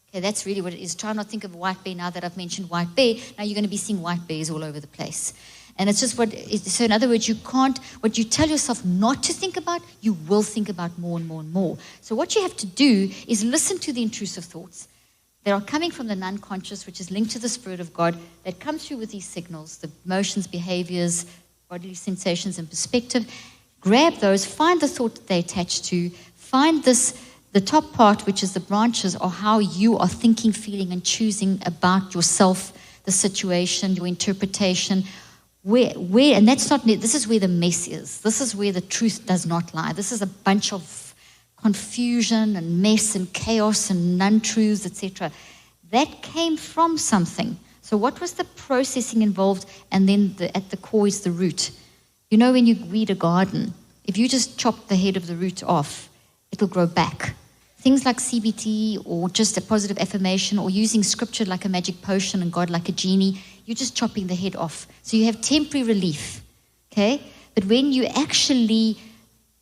Okay, that's really what it is. Try not to think of a white bear now that I've mentioned white bear. Now you're going to be seeing white bears all over the place. And it's just so in other words, what you tell yourself not to think about, you will think about more and more and more. So what you have to do is listen to the intrusive thoughts that are coming from the non-conscious, which is linked to the Spirit of God, that come through with these signals, the emotions, behaviors, bodily sensations, and perspective. Grab those, find the thought that they attach to, find the top part, which is the branches, or how you are thinking, feeling, and choosing about yourself, the situation, your interpretation. And this is where the mess is. This is where the truth does not lie. This is a bunch of confusion and mess and chaos and non-truths, etc. That came from something. So what was the processing involved? And then at the core is the root. You know, when you weed a garden, if you just chop the head of the root off, it'll grow back. Things like CBT or just a positive affirmation or using scripture like a magic potion and God like a genie, you're just chopping the head off. So you have temporary relief, okay? But when you actually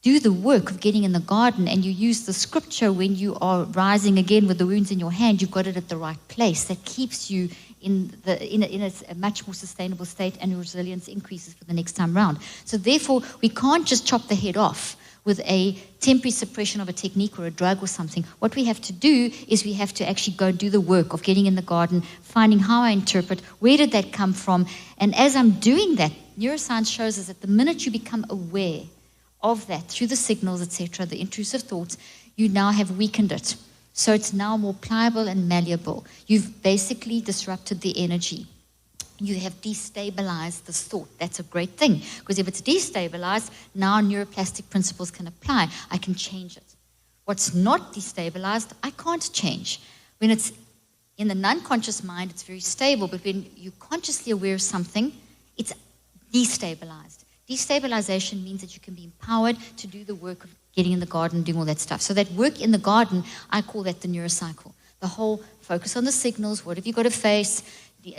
do the work of getting in the garden and you use the scripture when you are rising again with the wounds in your hand, you've got it at the right place. That keeps you in a much more sustainable state, and your resilience increases for the next time round. So therefore, we can't just chop the head off with a temporary suppression of a technique or a drug or something. What we have to do is we have to actually go do the work of getting in the garden, finding how I interpret, where did that come from? And as I'm doing that, neuroscience shows us that the minute you become aware of that through the signals, etc., the intrusive thoughts, you now have weakened it. So it's now more pliable and malleable. You've basically disrupted the energy. You have destabilized this thought. That's a great thing, because if it's destabilized, now neuroplastic principles can apply. I can change it. What's not destabilized, I can't change. When it's in the non-conscious mind, it's very stable, but when you're consciously aware of something, it's destabilized. Destabilization means that you can be empowered to do the work of getting in the garden, doing all that stuff. So that work in the garden, I call that the neurocycle. The whole focus on the signals, what have you got to face,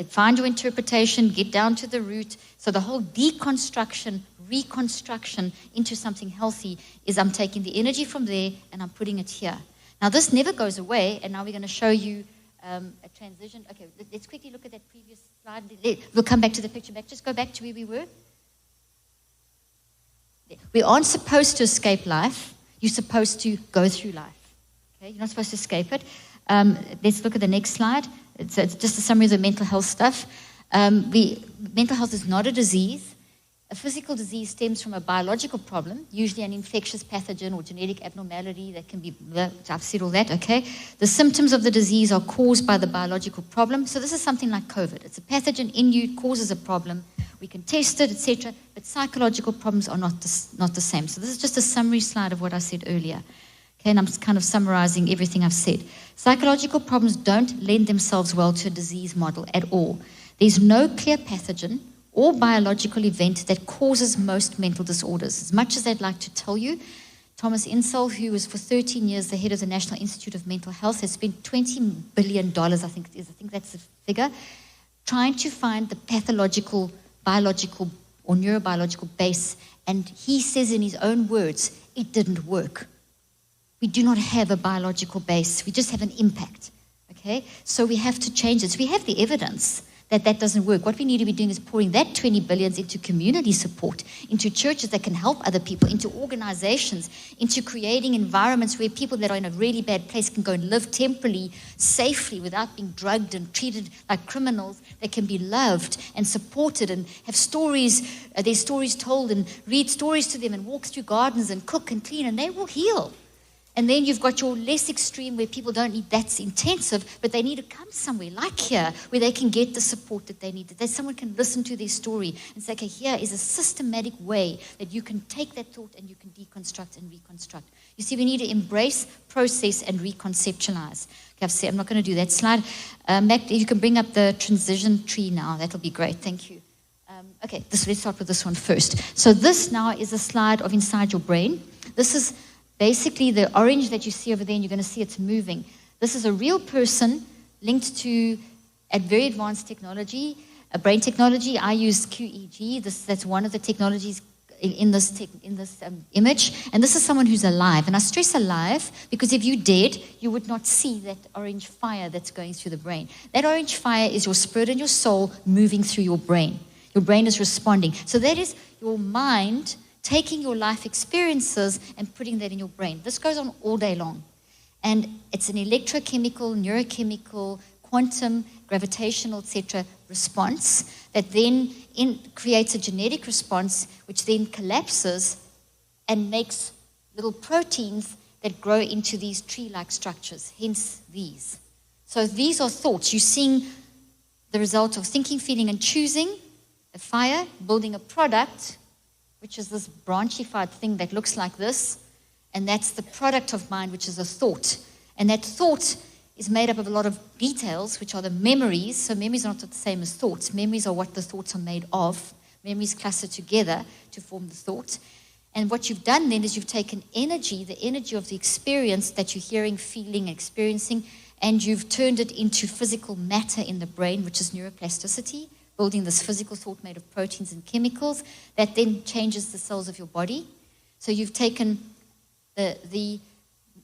find your interpretation, get down to the root. So the whole deconstruction, reconstruction into something healthy is I'm taking the energy from there and I'm putting it here. Now this never goes away, and now we're going to show you a transition. Okay, let's quickly look at that previous slide. We'll come back to the picture back. Just go back to where we were. We aren't supposed to escape life. You're supposed to go through life. Okay, you're not supposed to escape it. Let's look at the next slide. It's just a summary of the mental health stuff. Mental health is not a disease. A physical disease stems from a biological problem, usually an infectious pathogen or genetic abnormality that can be, I've said all that, okay? The symptoms of the disease are caused by the biological problem. So this is something like COVID. It's a pathogen in you, causes a problem. We can test it, etc. But psychological problems are not the same. So this is just a summary slide of what I said earlier. Okay, and I'm kind of summarizing everything I've said. Psychological problems don't lend themselves well to a disease model at all. There's no clear pathogen or biological event that causes most mental disorders. As much as they'd like to tell you Thomas Insel, who was for 13 years the head of the National Institute of Mental Health, has spent $20 billion, I think it is, I think that's the figure, trying to find the pathological, biological, or neurobiological base. And he says in his own words, it didn't work. We do not have a biological base. We just have an impact. Okay? So we have to change it. So we have the evidence that that doesn't work. What we need to be doing is pouring that 20 billion into community support, into churches that can help other people, into organizations, into creating environments where people that are in a really bad place can go and live temporarily, safely, without being drugged and treated like criminals. They can be loved and supported and have stories, their stories told, and read stories to them and walk through gardens and cook and clean, and they will heal. And then you've got your less extreme where people don't need that intensive, but they need to come somewhere like here where they can get the support that they need, that someone can listen to their story and say, okay, here is a systematic way that you can take that thought and you can deconstruct and reconstruct. You see, we need to embrace, process, and reconceptualize. Okay, I've said, I'm not going to do that slide. Mac, you can bring up the transition tree now. That'll be great. Thank you. Okay, let's start with this one first. So this now is a slide of inside your brain. This is basically the orange that you see over there, and you're going to see it's moving. This is a real person linked to very advanced technology, brain technology. I use QEEG. That's one of the technologies in this image. And this is someone who's alive. And I stress alive because if you're dead, you would not see that orange fire that's going through the brain. That orange fire is your spirit and your soul moving through your brain. Your brain is responding. So that is your mind taking your life experiences and putting that in your brain. This goes on all day long. And it's an electrochemical, neurochemical, quantum, gravitational, etc. response that then creates a genetic response which then collapses and makes little proteins that grow into these tree-like structures, hence these. So these are thoughts. You're seeing the result of thinking, feeling, and choosing, a fire, building a product, which is this branchified thing that looks like this, and that's the product of mind, which is a thought. And that thought is made up of a lot of details, which are the memories. So memories are not the same as thoughts. Memories are what the thoughts are made of. Memories cluster together to form the thought. And what you've done then is you've taken energy, the energy of the experience that you're hearing, feeling, experiencing, and you've turned it into physical matter in the brain, which is neuroplasticity, building this physical thought made of proteins and chemicals that then changes the cells of your body. So you've taken the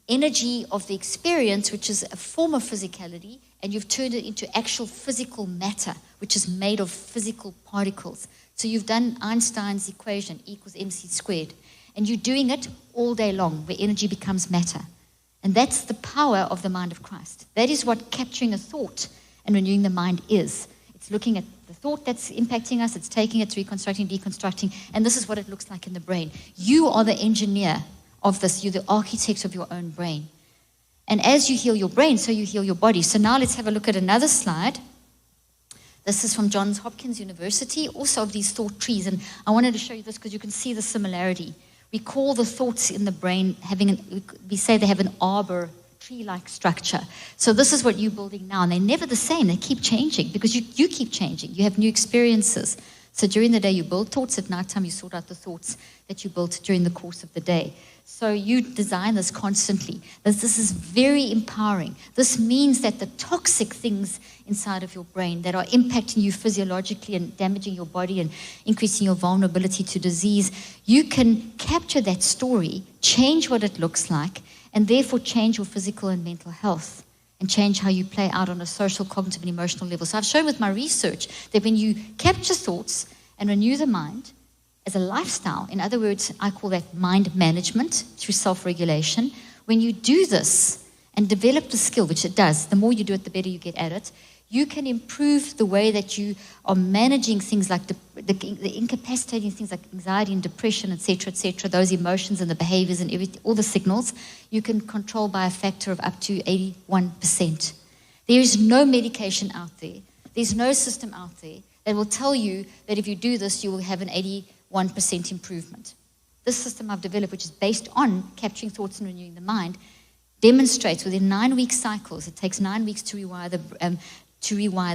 energy of the experience, which is a form of physicality, and you've turned it into actual physical matter, which is made of physical particles. So you've done Einstein's equation, E equals mc squared, and you're doing it all day long, where energy becomes matter. And that's the power of the mind of Christ. That is what capturing a thought and renewing the mind is. It's looking at the thought that's impacting us, it's taking it, reconstructing, deconstructing, and this is what it looks like in the brain. You are the engineer of this. You're the architect of your own brain. And as you heal your brain, so you heal your body. So now let's have a look at another slide. This is from Johns Hopkins University, also of these thought trees. And I wanted to show you this because you can see the similarity. We call the thoughts in the brain we say they have an arbor, tree-like structure. So this is what you're building now, and they're never the same. They keep changing because you keep changing. You have new experiences. So during the day you build thoughts, at nighttime you sort out the thoughts that you built during the course of the day. So you design this constantly. This is very empowering. This means that the toxic things inside of your brain that are impacting you physiologically and damaging your body and increasing your vulnerability to disease, you can capture that story, change what it looks like, and therefore change your physical and mental health and change how you play out on a social, cognitive, and emotional level. So I've shown with my research that when you capture thoughts and renew the mind as a lifestyle, in other words, I call that mind management through self-regulation, when you do this and develop the skill, which it does, the more you do it, the better you get at it, you can improve the way that you are managing things like the incapacitating things like anxiety and depression, etc., those emotions and the behaviors and all the signals, you can control by a factor of up to 81%. There is no medication out there. There's no system out there that will tell you that if you do this, you will have an 81% improvement. This system I've developed, which is based on capturing thoughts and renewing the mind, demonstrates within 9-week cycles. It takes 9 weeks to rewire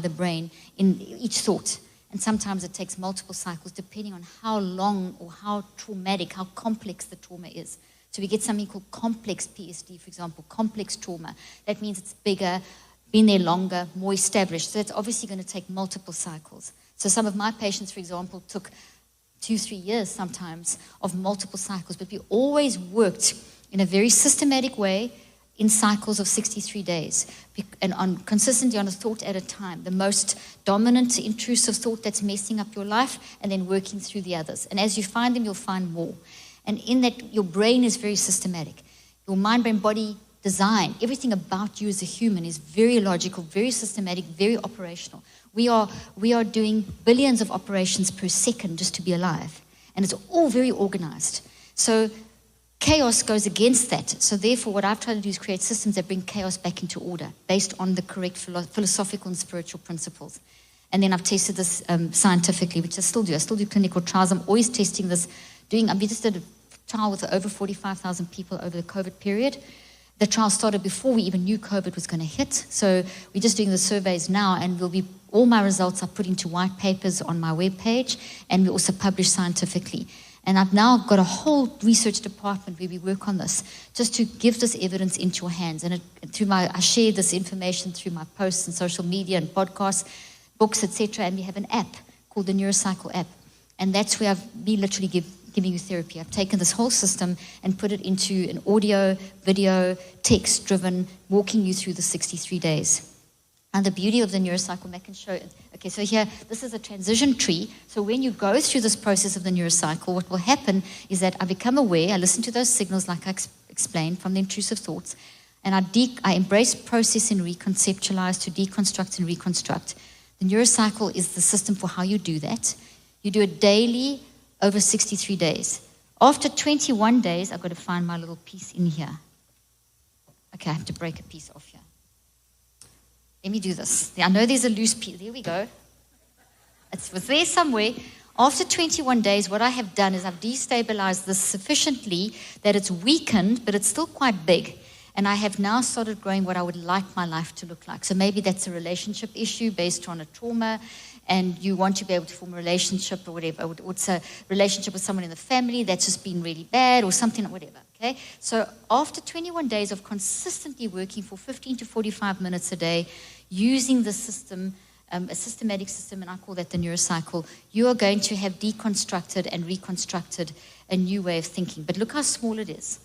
the brain in each thought. And sometimes it takes multiple cycles depending on how long or how traumatic, how complex the trauma is. So we get something called complex PSD, for example, complex trauma. That means it's bigger, been there longer, more established. So that's obviously going to take multiple cycles. So some of my patients, for example, took 2-3 years sometimes of multiple cycles, but we always worked in a very systematic way in cycles of 63 days and consistently on a thought at a time, the most dominant intrusive thought that's messing up your life, and then working through the others. And as you find them, you'll find more. And in that, your brain is very systematic. Your mind, brain, body design, everything about you as a human is very logical, very systematic, very operational. We are doing billions of operations per second just to be alive. And it's all very organized. So chaos goes against that. So therefore, what I've tried to do is create systems that bring chaos back into order based on the correct philosophical and spiritual principles. And then I've tested this scientifically, which I still do. I still do clinical trials. I'm always testing this. We just did a trial with over 45,000 people over the COVID period. The trial started before we even knew COVID was going to hit. So we're just doing the surveys now, and all my results are put into white papers on my webpage, and we also publish scientifically. And I've now got a whole research department where we work on this, just to give this evidence into your hands. And I share this information through my posts and social media and podcasts, books, etc. And we have an app called the Neurocycle app. And that's where I've been literally giving you therapy. I've taken this whole system and put it into an audio, video, text-driven, walking you through the 63 days. And the beauty of the neurocycle, I can show it. Okay, so here, this is a transition tree. So when you go through this process of the neurocycle, what will happen is that I become aware, I listen to those signals like I explained from the intrusive thoughts, and I embrace, process, and reconceptualize, to deconstruct and reconstruct. The neurocycle is the system for how you do that. You do it daily over 63 days. After 21 days, I've got to find my little piece in here. Okay, I have to break a piece off here. Let me do this. I know there's a loose piece. There we go. It was there somewhere. After 21 days, what I have done is I've destabilized this sufficiently that it's weakened, but it's still quite big. And I have now started growing what I would like my life to look like. So maybe that's a relationship issue based on a trauma, and you want to be able to form a relationship or whatever. Or it's a relationship with someone in the family that's just been really bad or something, whatever. Okay? So after 21 days of consistently working for 15 to 45 minutes a day, using the system, a systematic system, and I call that the neurocycle, you are going to have deconstructed and reconstructed a new way of thinking. But look how small it is.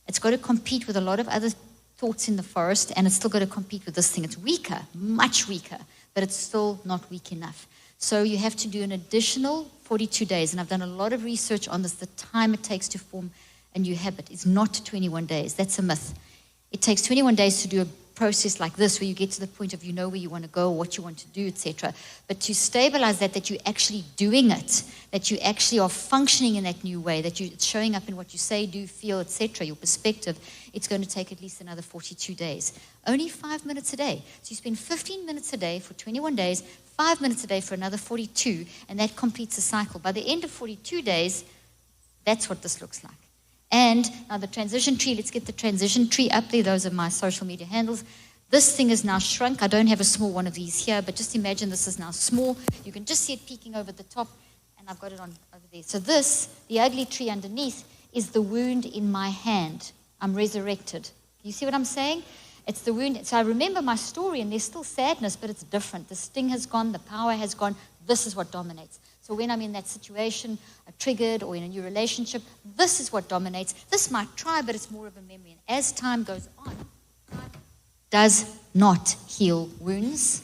It's got to compete with a lot of other thoughts in the forest, and it's still got to compete with this thing. It's weaker, much weaker, but it's still not weak enough. So you have to do an additional 42 days, and I've done a lot of research on this. The time it takes to form a new habit is not 21 days. That's a myth. It takes 21 days to do a process like this, where you get to the point of you know where you want to go, what you want to do, etc. But to stabilize that you're actually doing it, that you actually are functioning in that new way, that it's showing up in what you say, do, feel, etc., your perspective, it's going to take at least another 42 days. Only 5 minutes a day. So you spend 15 minutes a day for 21 days, 5 minutes a day for another 42, and that completes a cycle. By the end of 42 days, that's what this looks like. And now the transition tree, let's get the transition tree up there. Those are my social media handles. This thing is now shrunk. I don't have a small one of these here, but just imagine this is now small. You can just see it peeking over the top, and I've got it on over there. So this, the ugly tree underneath, is the wound in my hand. I'm resurrected. You see what I'm saying? It's the wound. So I remember my story, and there's still sadness, but it's different. The sting has gone. The power has gone. This is what dominates. So when I'm in that situation, triggered, or in a new relationship, this is what dominates. This might try, but it's more of a memory. And as time goes on, time does not heal wounds.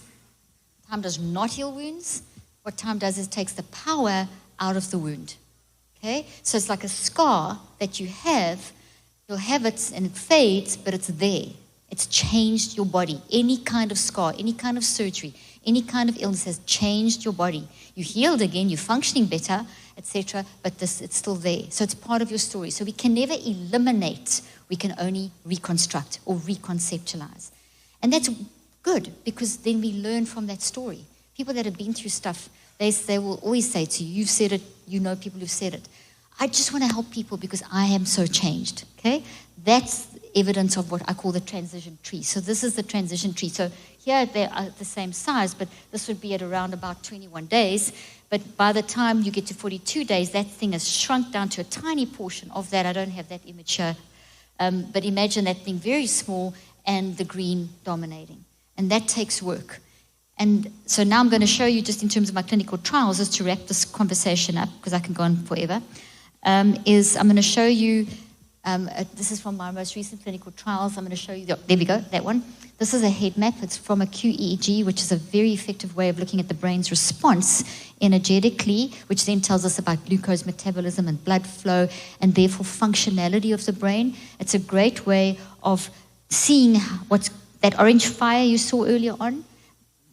Time does not heal wounds. What time does is it takes the power out of the wound. Okay? So it's like a scar that you have. You'll have it and it fades, but it's there. It's changed your body. Any kind of scar, any kind of surgery, any kind of illness has changed your body. You healed again, you're functioning better, etc., but it's still there. So it's part of your story. So we can never eliminate. We can only reconstruct or reconceptualize. And that's good, because then we learn from that story. People that have been through stuff, they will always say to you, you've said it, you know people who've said it. I just want to help people because I am so changed, okay? That's evidence of what I call the transition tree. So this is the transition tree. So here they are the same size, but this would be at around about 21 days. But by the time you get to 42 days, that thing has shrunk down to a tiny portion of that. I don't have that image here. But imagine that being very small and the green dominating. And that takes work. And so now I'm going to show you, just in terms of my clinical trials, just to wrap this conversation up, because I can go on forever, I'm going to show you, this is from my most recent clinical trials. I'm going to show you, there we go, that one. This is a head map. It's from a QEEG, which is a very effective way of looking at the brain's response energetically, which then tells us about glucose metabolism and blood flow, and therefore functionality of the brain. It's a great way of seeing what's that orange fire you saw earlier on.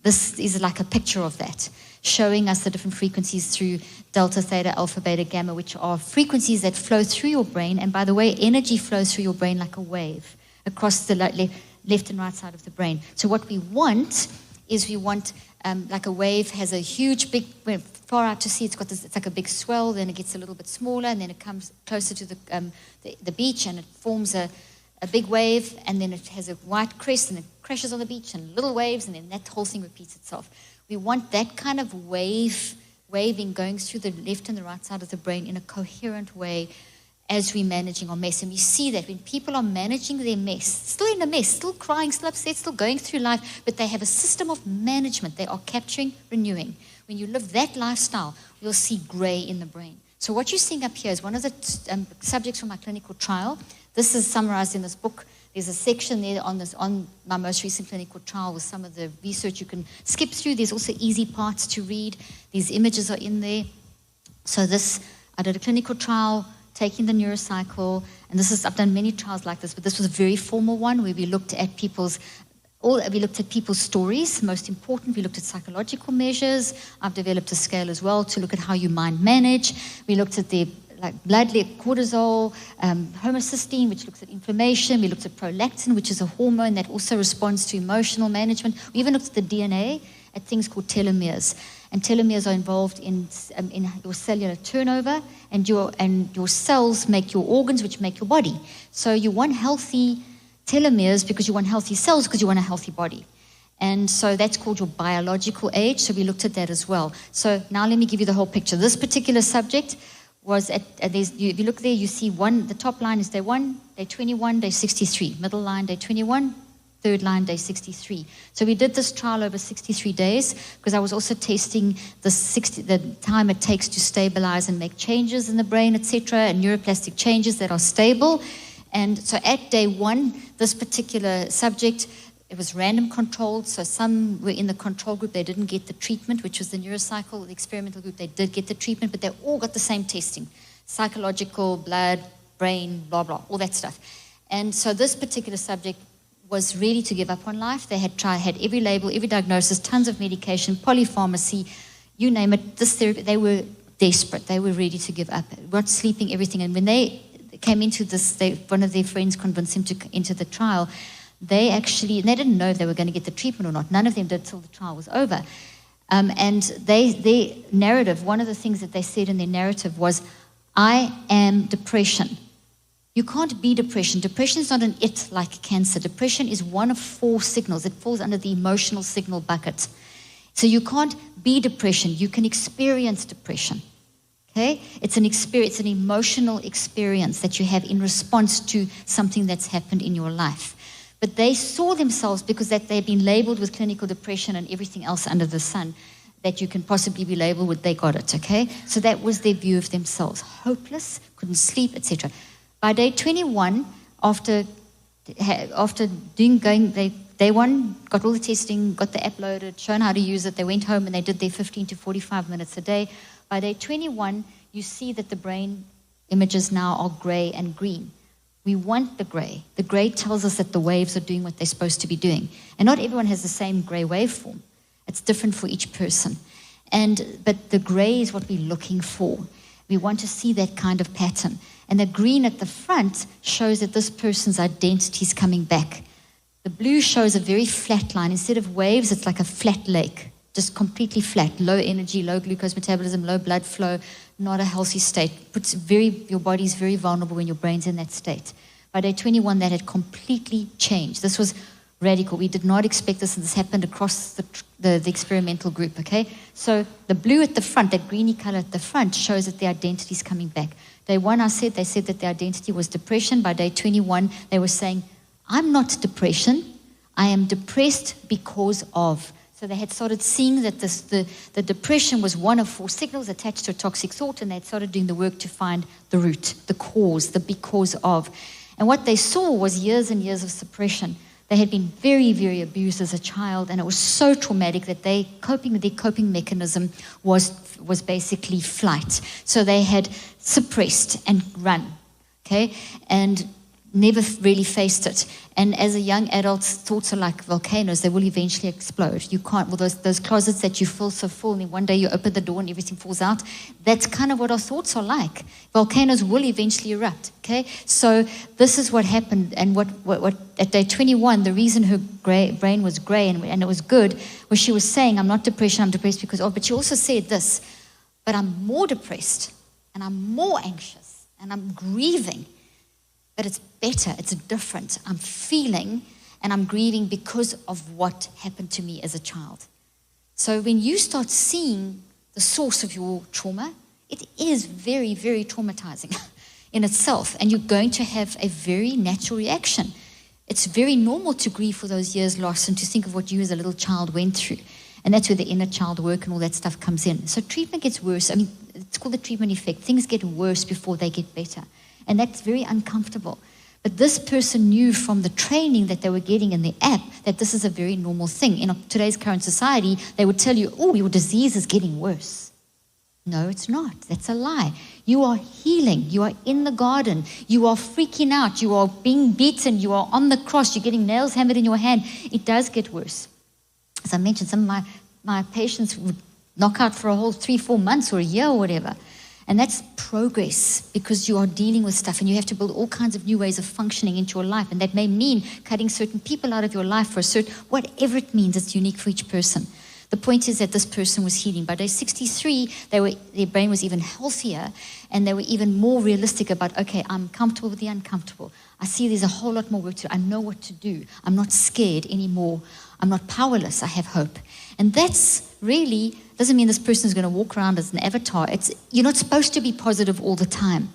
This is like a picture of that, showing us the different frequencies through delta, theta, alpha, beta, gamma, which are frequencies that flow through your brain. And by the way, energy flows through your brain like a wave across the left and right side of the brain. So what we want is like a wave has a huge, big, far out to sea, it's like a big swell, then it gets a little bit smaller, and then it comes closer to the beach, and it forms a big wave, and then it has a white crest, and it crashes on the beach, and little waves, and then that whole thing repeats itself. We want that kind of waving going through the left and the right side of the brain in a coherent way as we're managing our mess. And we see that when people are managing their mess, still in a mess, still crying, still upset, still going through life, but they have a system of management. They are capturing, renewing. When you live that lifestyle, you'll see gray in the brain. So what you're seeing up here is one of the subjects from my clinical trial. This is summarized in this book. There's a section there on my most recent clinical trial with some of the research you can skip through. There's also easy parts to read. These images are in there. So I did a clinical trial taking the neurocycle, and I've done many trials like this, but this was a very formal one where we looked at people's stories. Most important, we looked at psychological measures. I've developed a scale as well to look at how you mind manage. We looked at their blood cortisol, homocysteine, which looks at inflammation. We looked at prolactin, which is a hormone that also responds to emotional management. We even looked at the DNA, at things called telomeres. And telomeres are involved in your cellular turnover, and your cells make your organs, which make your body. So you want healthy telomeres because you want healthy cells, because you want a healthy body. And so that's called your biological age. So we looked at that as well. So now let me give you the whole picture. This particular subject was if you look there, you see the top line is day 1, day 21, day 63. Middle line, day 21. Third line, day 63. So we did this trial over 63 days because I was also testing the time it takes to stabilize and make changes in the brain, etc., and neuroplastic changes that are stable. And so at day 1, this particular subject, it was random controlled. So some were in the control group, they didn't get the treatment, which was the neurocycle. The experimental group, they did get the treatment, but they all got the same testing. Psychological, blood, brain, blah, blah, all that stuff. And so this particular subject was ready to give up on life. They had every label, every diagnosis, tons of medication, polypharmacy, you name it, this therapy. They were desperate. They were ready to give up, not sleeping, everything. And when they came into this, one of their friends convinced him to enter the trial. They didn't know if they were going to get the treatment or not. None of them did till the trial was over. And their narrative, one of the things that they said in their narrative was, I am depression. You can't be depression. Depression is not an it like cancer. Depression is one of 4 signals. It falls under the emotional signal bucket. So you can't be depression. You can experience depression. Okay? It's an experience, an emotional experience that you have in response to something that's happened in your life. But they saw themselves, because that they've been labeled with clinical depression and everything else under the sun that you can possibly be labeled with, they got it, okay? So that was their view of themselves. Hopeless, couldn't sleep, etc. By day 21, after day 1, got all the testing, got the app loaded, shown how to use it, they went home and they did their 15 to 45 minutes a day. By day 21, you see that the brain images now are gray and green. We want the gray. The gray tells us that the waves are doing what they're supposed to be doing. And not everyone has the same gray waveform. It's different for each person. But the gray is what we're looking for. We want to see that kind of pattern. And the green at the front shows that this person's identity is coming back. The blue shows a very flat line. Instead of waves, it's like a flat lake, just completely flat, low energy, low glucose metabolism, low blood flow, not a healthy state. Your body's very vulnerable when your brain's in that state. By day 21, that had completely changed. This was radical. We did not expect this, and this happened across the experimental group, okay? So the blue at the front, that greeny color at the front, shows that the identity is coming back. Day 1, they said that the identity was depression. By day 21, they were saying, I'm not depression. I am depressed because of. So they had started seeing that the depression was one of 4 signals attached to a toxic thought, and they had started doing the work to find the root, the cause, the because of. And what they saw was years and years of suppression. They had been very, very abused as a child, and it was so traumatic that their coping mechanism was basically flight. So they had suppressed and run, okay, and never really faced it. And as a young adult, thoughts are like volcanoes. They will eventually explode. You can't, well, those closets that you fill so full, and then one day you open the door and everything falls out. That's kind of what our thoughts are like. Volcanoes will eventually erupt, okay? So this is what happened. And what at day 21, the reason her brain was gray and it was good was she was saying, I'm not depressed, I'm depressed because of, but she also said this, but I'm more depressed and I'm more anxious and I'm grieving. But it's better, it's different. I'm feeling and I'm grieving because of what happened to me as a child. So when you start seeing the source of your trauma, it is very, very traumatizing in itself. And you're going to have a very natural reaction. It's very normal to grieve for those years lost and to think of what you as a little child went through. And that's where the inner child work and all that stuff comes in. So treatment gets worse. I mean, it's called the treatment effect. Things get worse before they get better. And that's very uncomfortable. But this person knew from the training that they were getting in the app that this is a very normal thing. In today's current society, they would tell you, oh, your disease is getting worse. No, it's not. That's a lie. You are healing. You are in the garden. You are freaking out. You are being beaten. You are on the cross. You're getting nails hammered in your hand. It does get worse. As I mentioned, some of my patients would knock out for a whole 3-4 months or a year or whatever. And that's progress because you are dealing with stuff and you have to build all kinds of new ways of functioning into your life. And that may mean cutting certain people out of your life for a certain, whatever it means, it's unique for each person. The point is that this person was healing. By day 63, their brain was even healthier and they were even more realistic about, okay, I'm comfortable with the uncomfortable. I see there's a whole lot more work to do. I know what to do. I'm not scared anymore. I'm not powerless. I have hope. And that's really, doesn't mean this person is going to walk around as an avatar. You're not supposed to be positive all the time.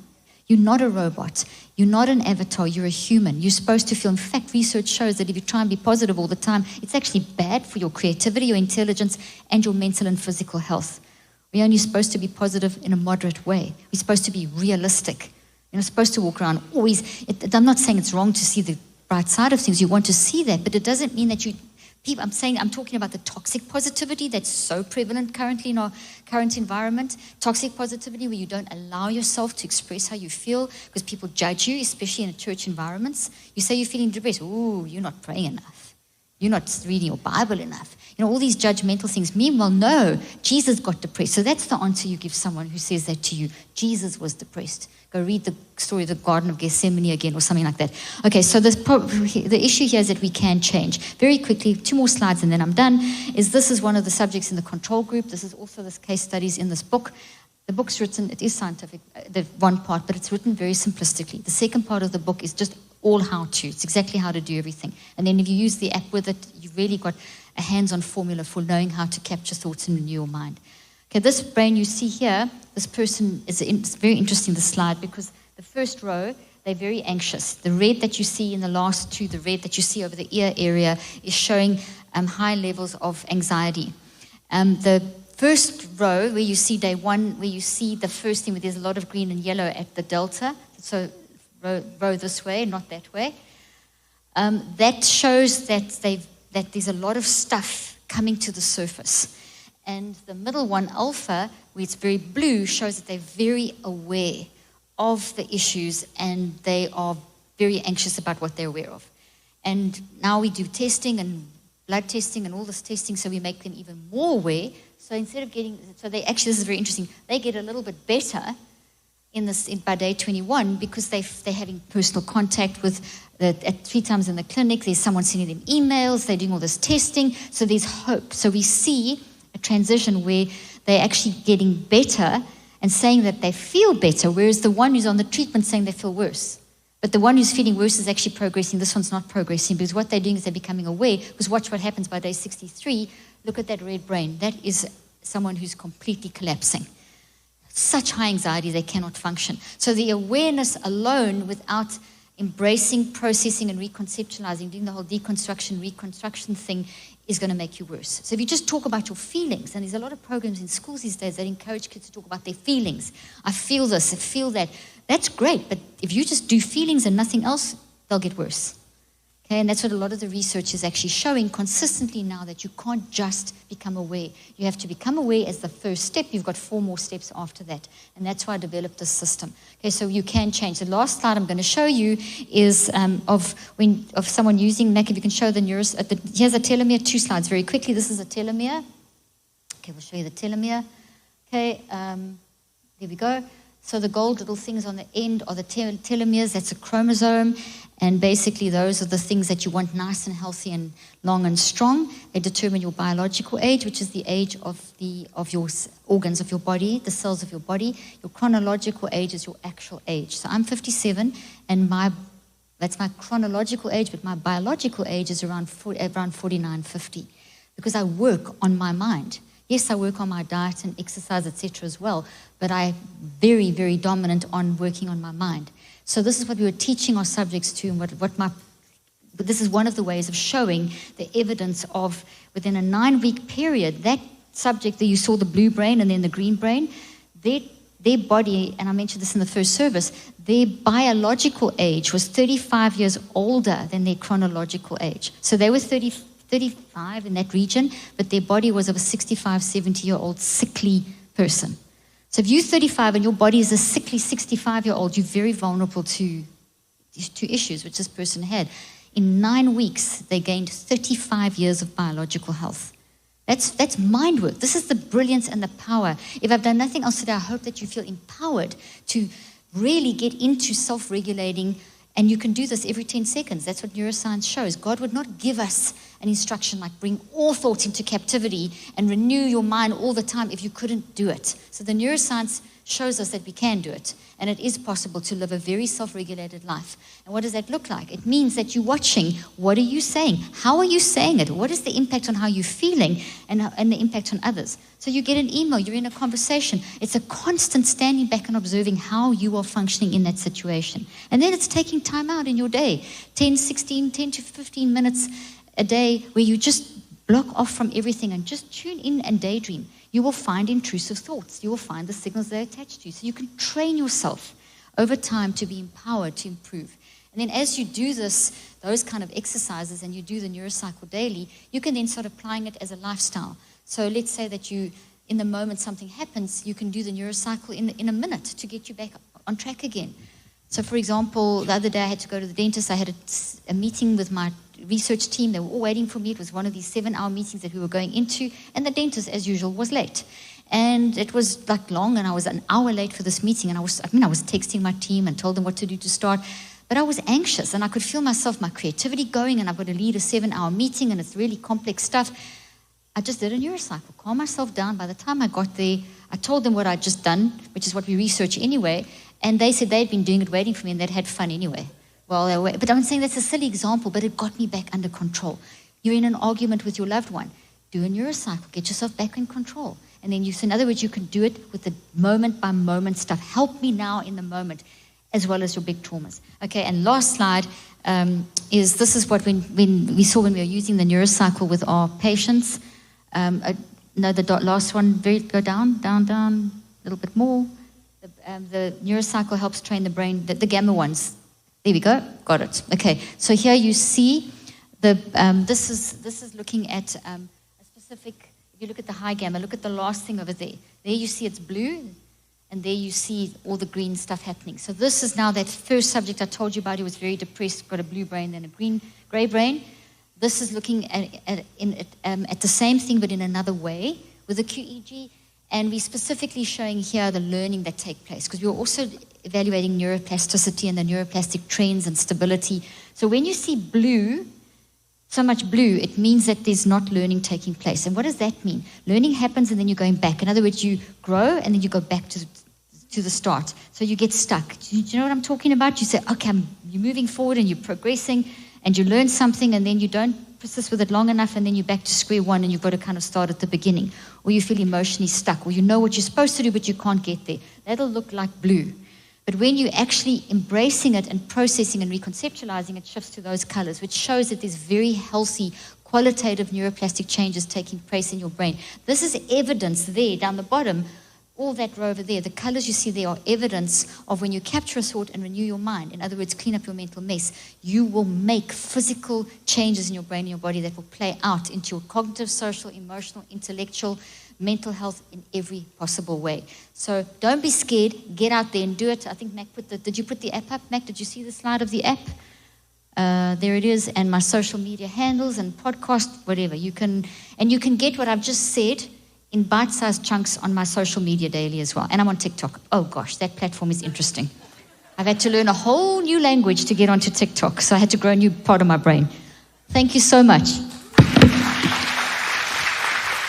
You're not a robot. You're not an avatar. You're a human. You're supposed to feel. In fact, research shows that if you try and be positive all the time, it's actually bad for your creativity, your intelligence, and your mental and physical health. We're only supposed to be positive in a moderate way. We're supposed to be realistic. You're not supposed to walk around always. I'm not saying it's wrong to see the bright side of things. You want to see that, but it doesn't mean that I'm talking about the toxic positivity that's so prevalent currently in our current environment. Toxic positivity where you don't allow yourself to express how you feel because people judge you, especially in church environments. You say you're feeling depressed. Ooh, you're not praying enough. You're not reading your Bible enough. All these judgmental things. Meanwhile, no, Jesus got depressed. So that's the answer you give someone who says that to you. Jesus was depressed. Go read the story of the Garden of Gethsemane again or something like that. Okay, so the issue here is that we can change. Very quickly, 2 more slides and then I'm done, this is one of the subjects in the control group. This is also this case studies in this book. The book's written, it is scientific, the one part, but it's written very simplistically. The second part of the book is just all how to. It's exactly how to do everything. And then if you use the app with it, you've really got a hands-on formula for knowing how to capture thoughts and renew your mind. Okay, this brain you see here, this person, it's very interesting, this slide, because the first row, they're very anxious. The red that you see in the last 2, the red that you see over the ear area is showing high levels of anxiety. The first row, where you see day 1, where you see the first thing where there's a lot of green and yellow at the delta, so row this way, not that way, that shows that there's a lot of stuff coming to the surface. And the middle one, alpha, where it's very blue, shows that they're very aware of the issues and they are very anxious about what they're aware of. And now we do testing and blood testing and all this testing, so we make them even more aware. So instead of this is very interesting, they get a little bit better by day 21 because they're having personal contact with at 3 times in the clinic. There's someone sending them emails. They're doing all this testing. So there's hope. So we see a transition where they're actually getting better and saying that they feel better, whereas the one who's on the treatment saying they feel worse. But the one who's feeling worse is actually progressing. This one's not progressing because what they're doing is they're becoming aware. Because watch what happens by day 63. Look at that red brain. That is someone who's completely collapsing. Such high anxiety, they cannot function. So the awareness alone, without embracing, processing, and reconceptualizing, doing the whole deconstruction, reconstruction thing, is going to make you worse. So if you just talk about your feelings, and there's a lot of programs in schools these days that encourage kids to talk about their feelings. I feel this, I feel that. That's great, but if you just do feelings and nothing else, they'll get worse. Okay, and that's what a lot of the research is actually showing consistently now, that you can't just become aware. You have to become aware as the first step. You've got 4 more steps after that. And that's why I developed this system. Okay, so you can change. The last slide I'm going to show you is of someone using Mac. If you can show the here's a telomere, 2 slides very quickly. This is a telomere. Okay, we'll show you the telomere. Okay, there we go. So the gold little things on the end are the telomeres. That's a chromosome. And basically those are the things that you want nice and healthy and long and strong. They determine your biological age, which is the age of your organs of your body, the cells of your body. Your chronological age is your actual age. So I'm 57, and that's my chronological age, but my biological age is around 49, 50. Because I work on my mind. Yes, I work on my diet and exercise, etc. as well, but I'm very, very dominant on working on my mind. So this is what we were teaching our subjects to, and but this is one of the ways of showing the evidence of, within a 9-week period, that subject that you saw, the blue brain and then the green brain, their body, and I mentioned this in the first service, their biological age was 35 years older than their chronological age. So they were 35 in that region, but their body was of a 65, 70-year-old sickly person. So if you're 35 and your body is a sickly 65-year-old, you're very vulnerable to issues, which this person had. In 9 weeks, they gained 35 years of biological health. That's mind work. This is the brilliance and the power. If I've done nothing else today, I hope that you feel empowered to really get into self-regulating. And you can do this every 10 seconds. That's what neuroscience shows. God would not give us an instruction like bring all thoughts into captivity and renew your mind all the time if you couldn't do it. So the neuroscience shows us that we can do it. And it is possible to live a very self-regulated life. And what does that look like? It means that you're watching. What are you saying? How are you saying it? What is the impact on how you're feeling and the impact on others? So you get an email, you're in a conversation. It's a constant standing back and observing how you are functioning in that situation. And then it's taking time out in your day, 10 to 15 minutes a day where you just block off from everything and just tune in and daydream. You will find intrusive thoughts. You will find the signals they're attached to you. So you can train yourself over time to be empowered to improve. And then as you do those kind of exercises, and you do the neurocycle daily, you can then start applying it as a lifestyle. So let's say that in the moment something happens, you can do the neurocycle in a minute to get you back on track again. So for example, the other day I had to go to the dentist. I had a meeting with my research team. They were all waiting for me. It was one of these 7-hour meetings that we were going into, and the dentist, as usual, was late. And it was like long, and I was an hour late for this meeting, and I was texting my team and told them what to do to start. But I was anxious, and I could feel my creativity going, and I've got to lead a 7-hour meeting, and it's really complex stuff. I just did a neurocycle, calm myself down. By the time I got there, I told them what I'd just done, which is what we research anyway, and they said they'd been doing it, waiting for me, and they'd had fun anyway. But I'm saying that's a silly example, but it got me back under control. You're in an argument with your loved one. Do a neurocycle. Get yourself back in control. And then in other words, you can do it with the moment-by-moment stuff. Help me now in the moment, as well as your big traumas. Okay, and last slide this is what when we saw when we were using the neurocycle with our patients. Last one, go down, a little bit more. The neurocycle helps train the brain, the gamma ones. There we go, got it. Okay, so here you see this is looking at a specific. If you look at the high gamma, look at the last thing over there. There you see it's blue, and there you see all the green stuff happening. So this is now that first subject I told you about who was very depressed, got a blue brain, then a gray brain. This is looking at the same thing, but in another way with the QEEG. And we're specifically showing here the learning that take place, because we're also evaluating neuroplasticity and the neuroplastic trends and stability. So when you see blue, so much blue, it means that there's not learning taking place. And what does that mean? Learning happens and then you're going back. In other words, you grow and then you go back to the start. So you get stuck. Do you know what I'm talking about? You say, okay, you're moving forward and you're progressing and you learn something and then you don't persist with it long enough and then you're back to square one and you've got to kind of start at the beginning, or you feel emotionally stuck, or you know what you're supposed to do but you can't get there. That'll look like blue. But when you're actually embracing it and processing and reconceptualizing, it shifts to those colors, which shows that there's very healthy, qualitative neuroplastic changes taking place in your brain. This is evidence there down the bottom, all that row over there. The colors you see there are evidence of when you capture a thought and renew your mind. In other words, clean up your mental mess. You will make physical changes in your brain and your body that will play out into your cognitive, social, emotional, intellectual, mental health in every possible way. So don't be scared. Get out there and do it. I think Mac did you put the app up, Mac? Did you see the slide of the app? There it is, and my social media handles and podcast, whatever. You can get what I've just said in bite-sized chunks on my social media daily as well. And I'm on TikTok. Oh gosh, that platform is interesting. I've had to learn a whole new language to get onto TikTok, so I had to grow a new part of my brain. Thank you so much.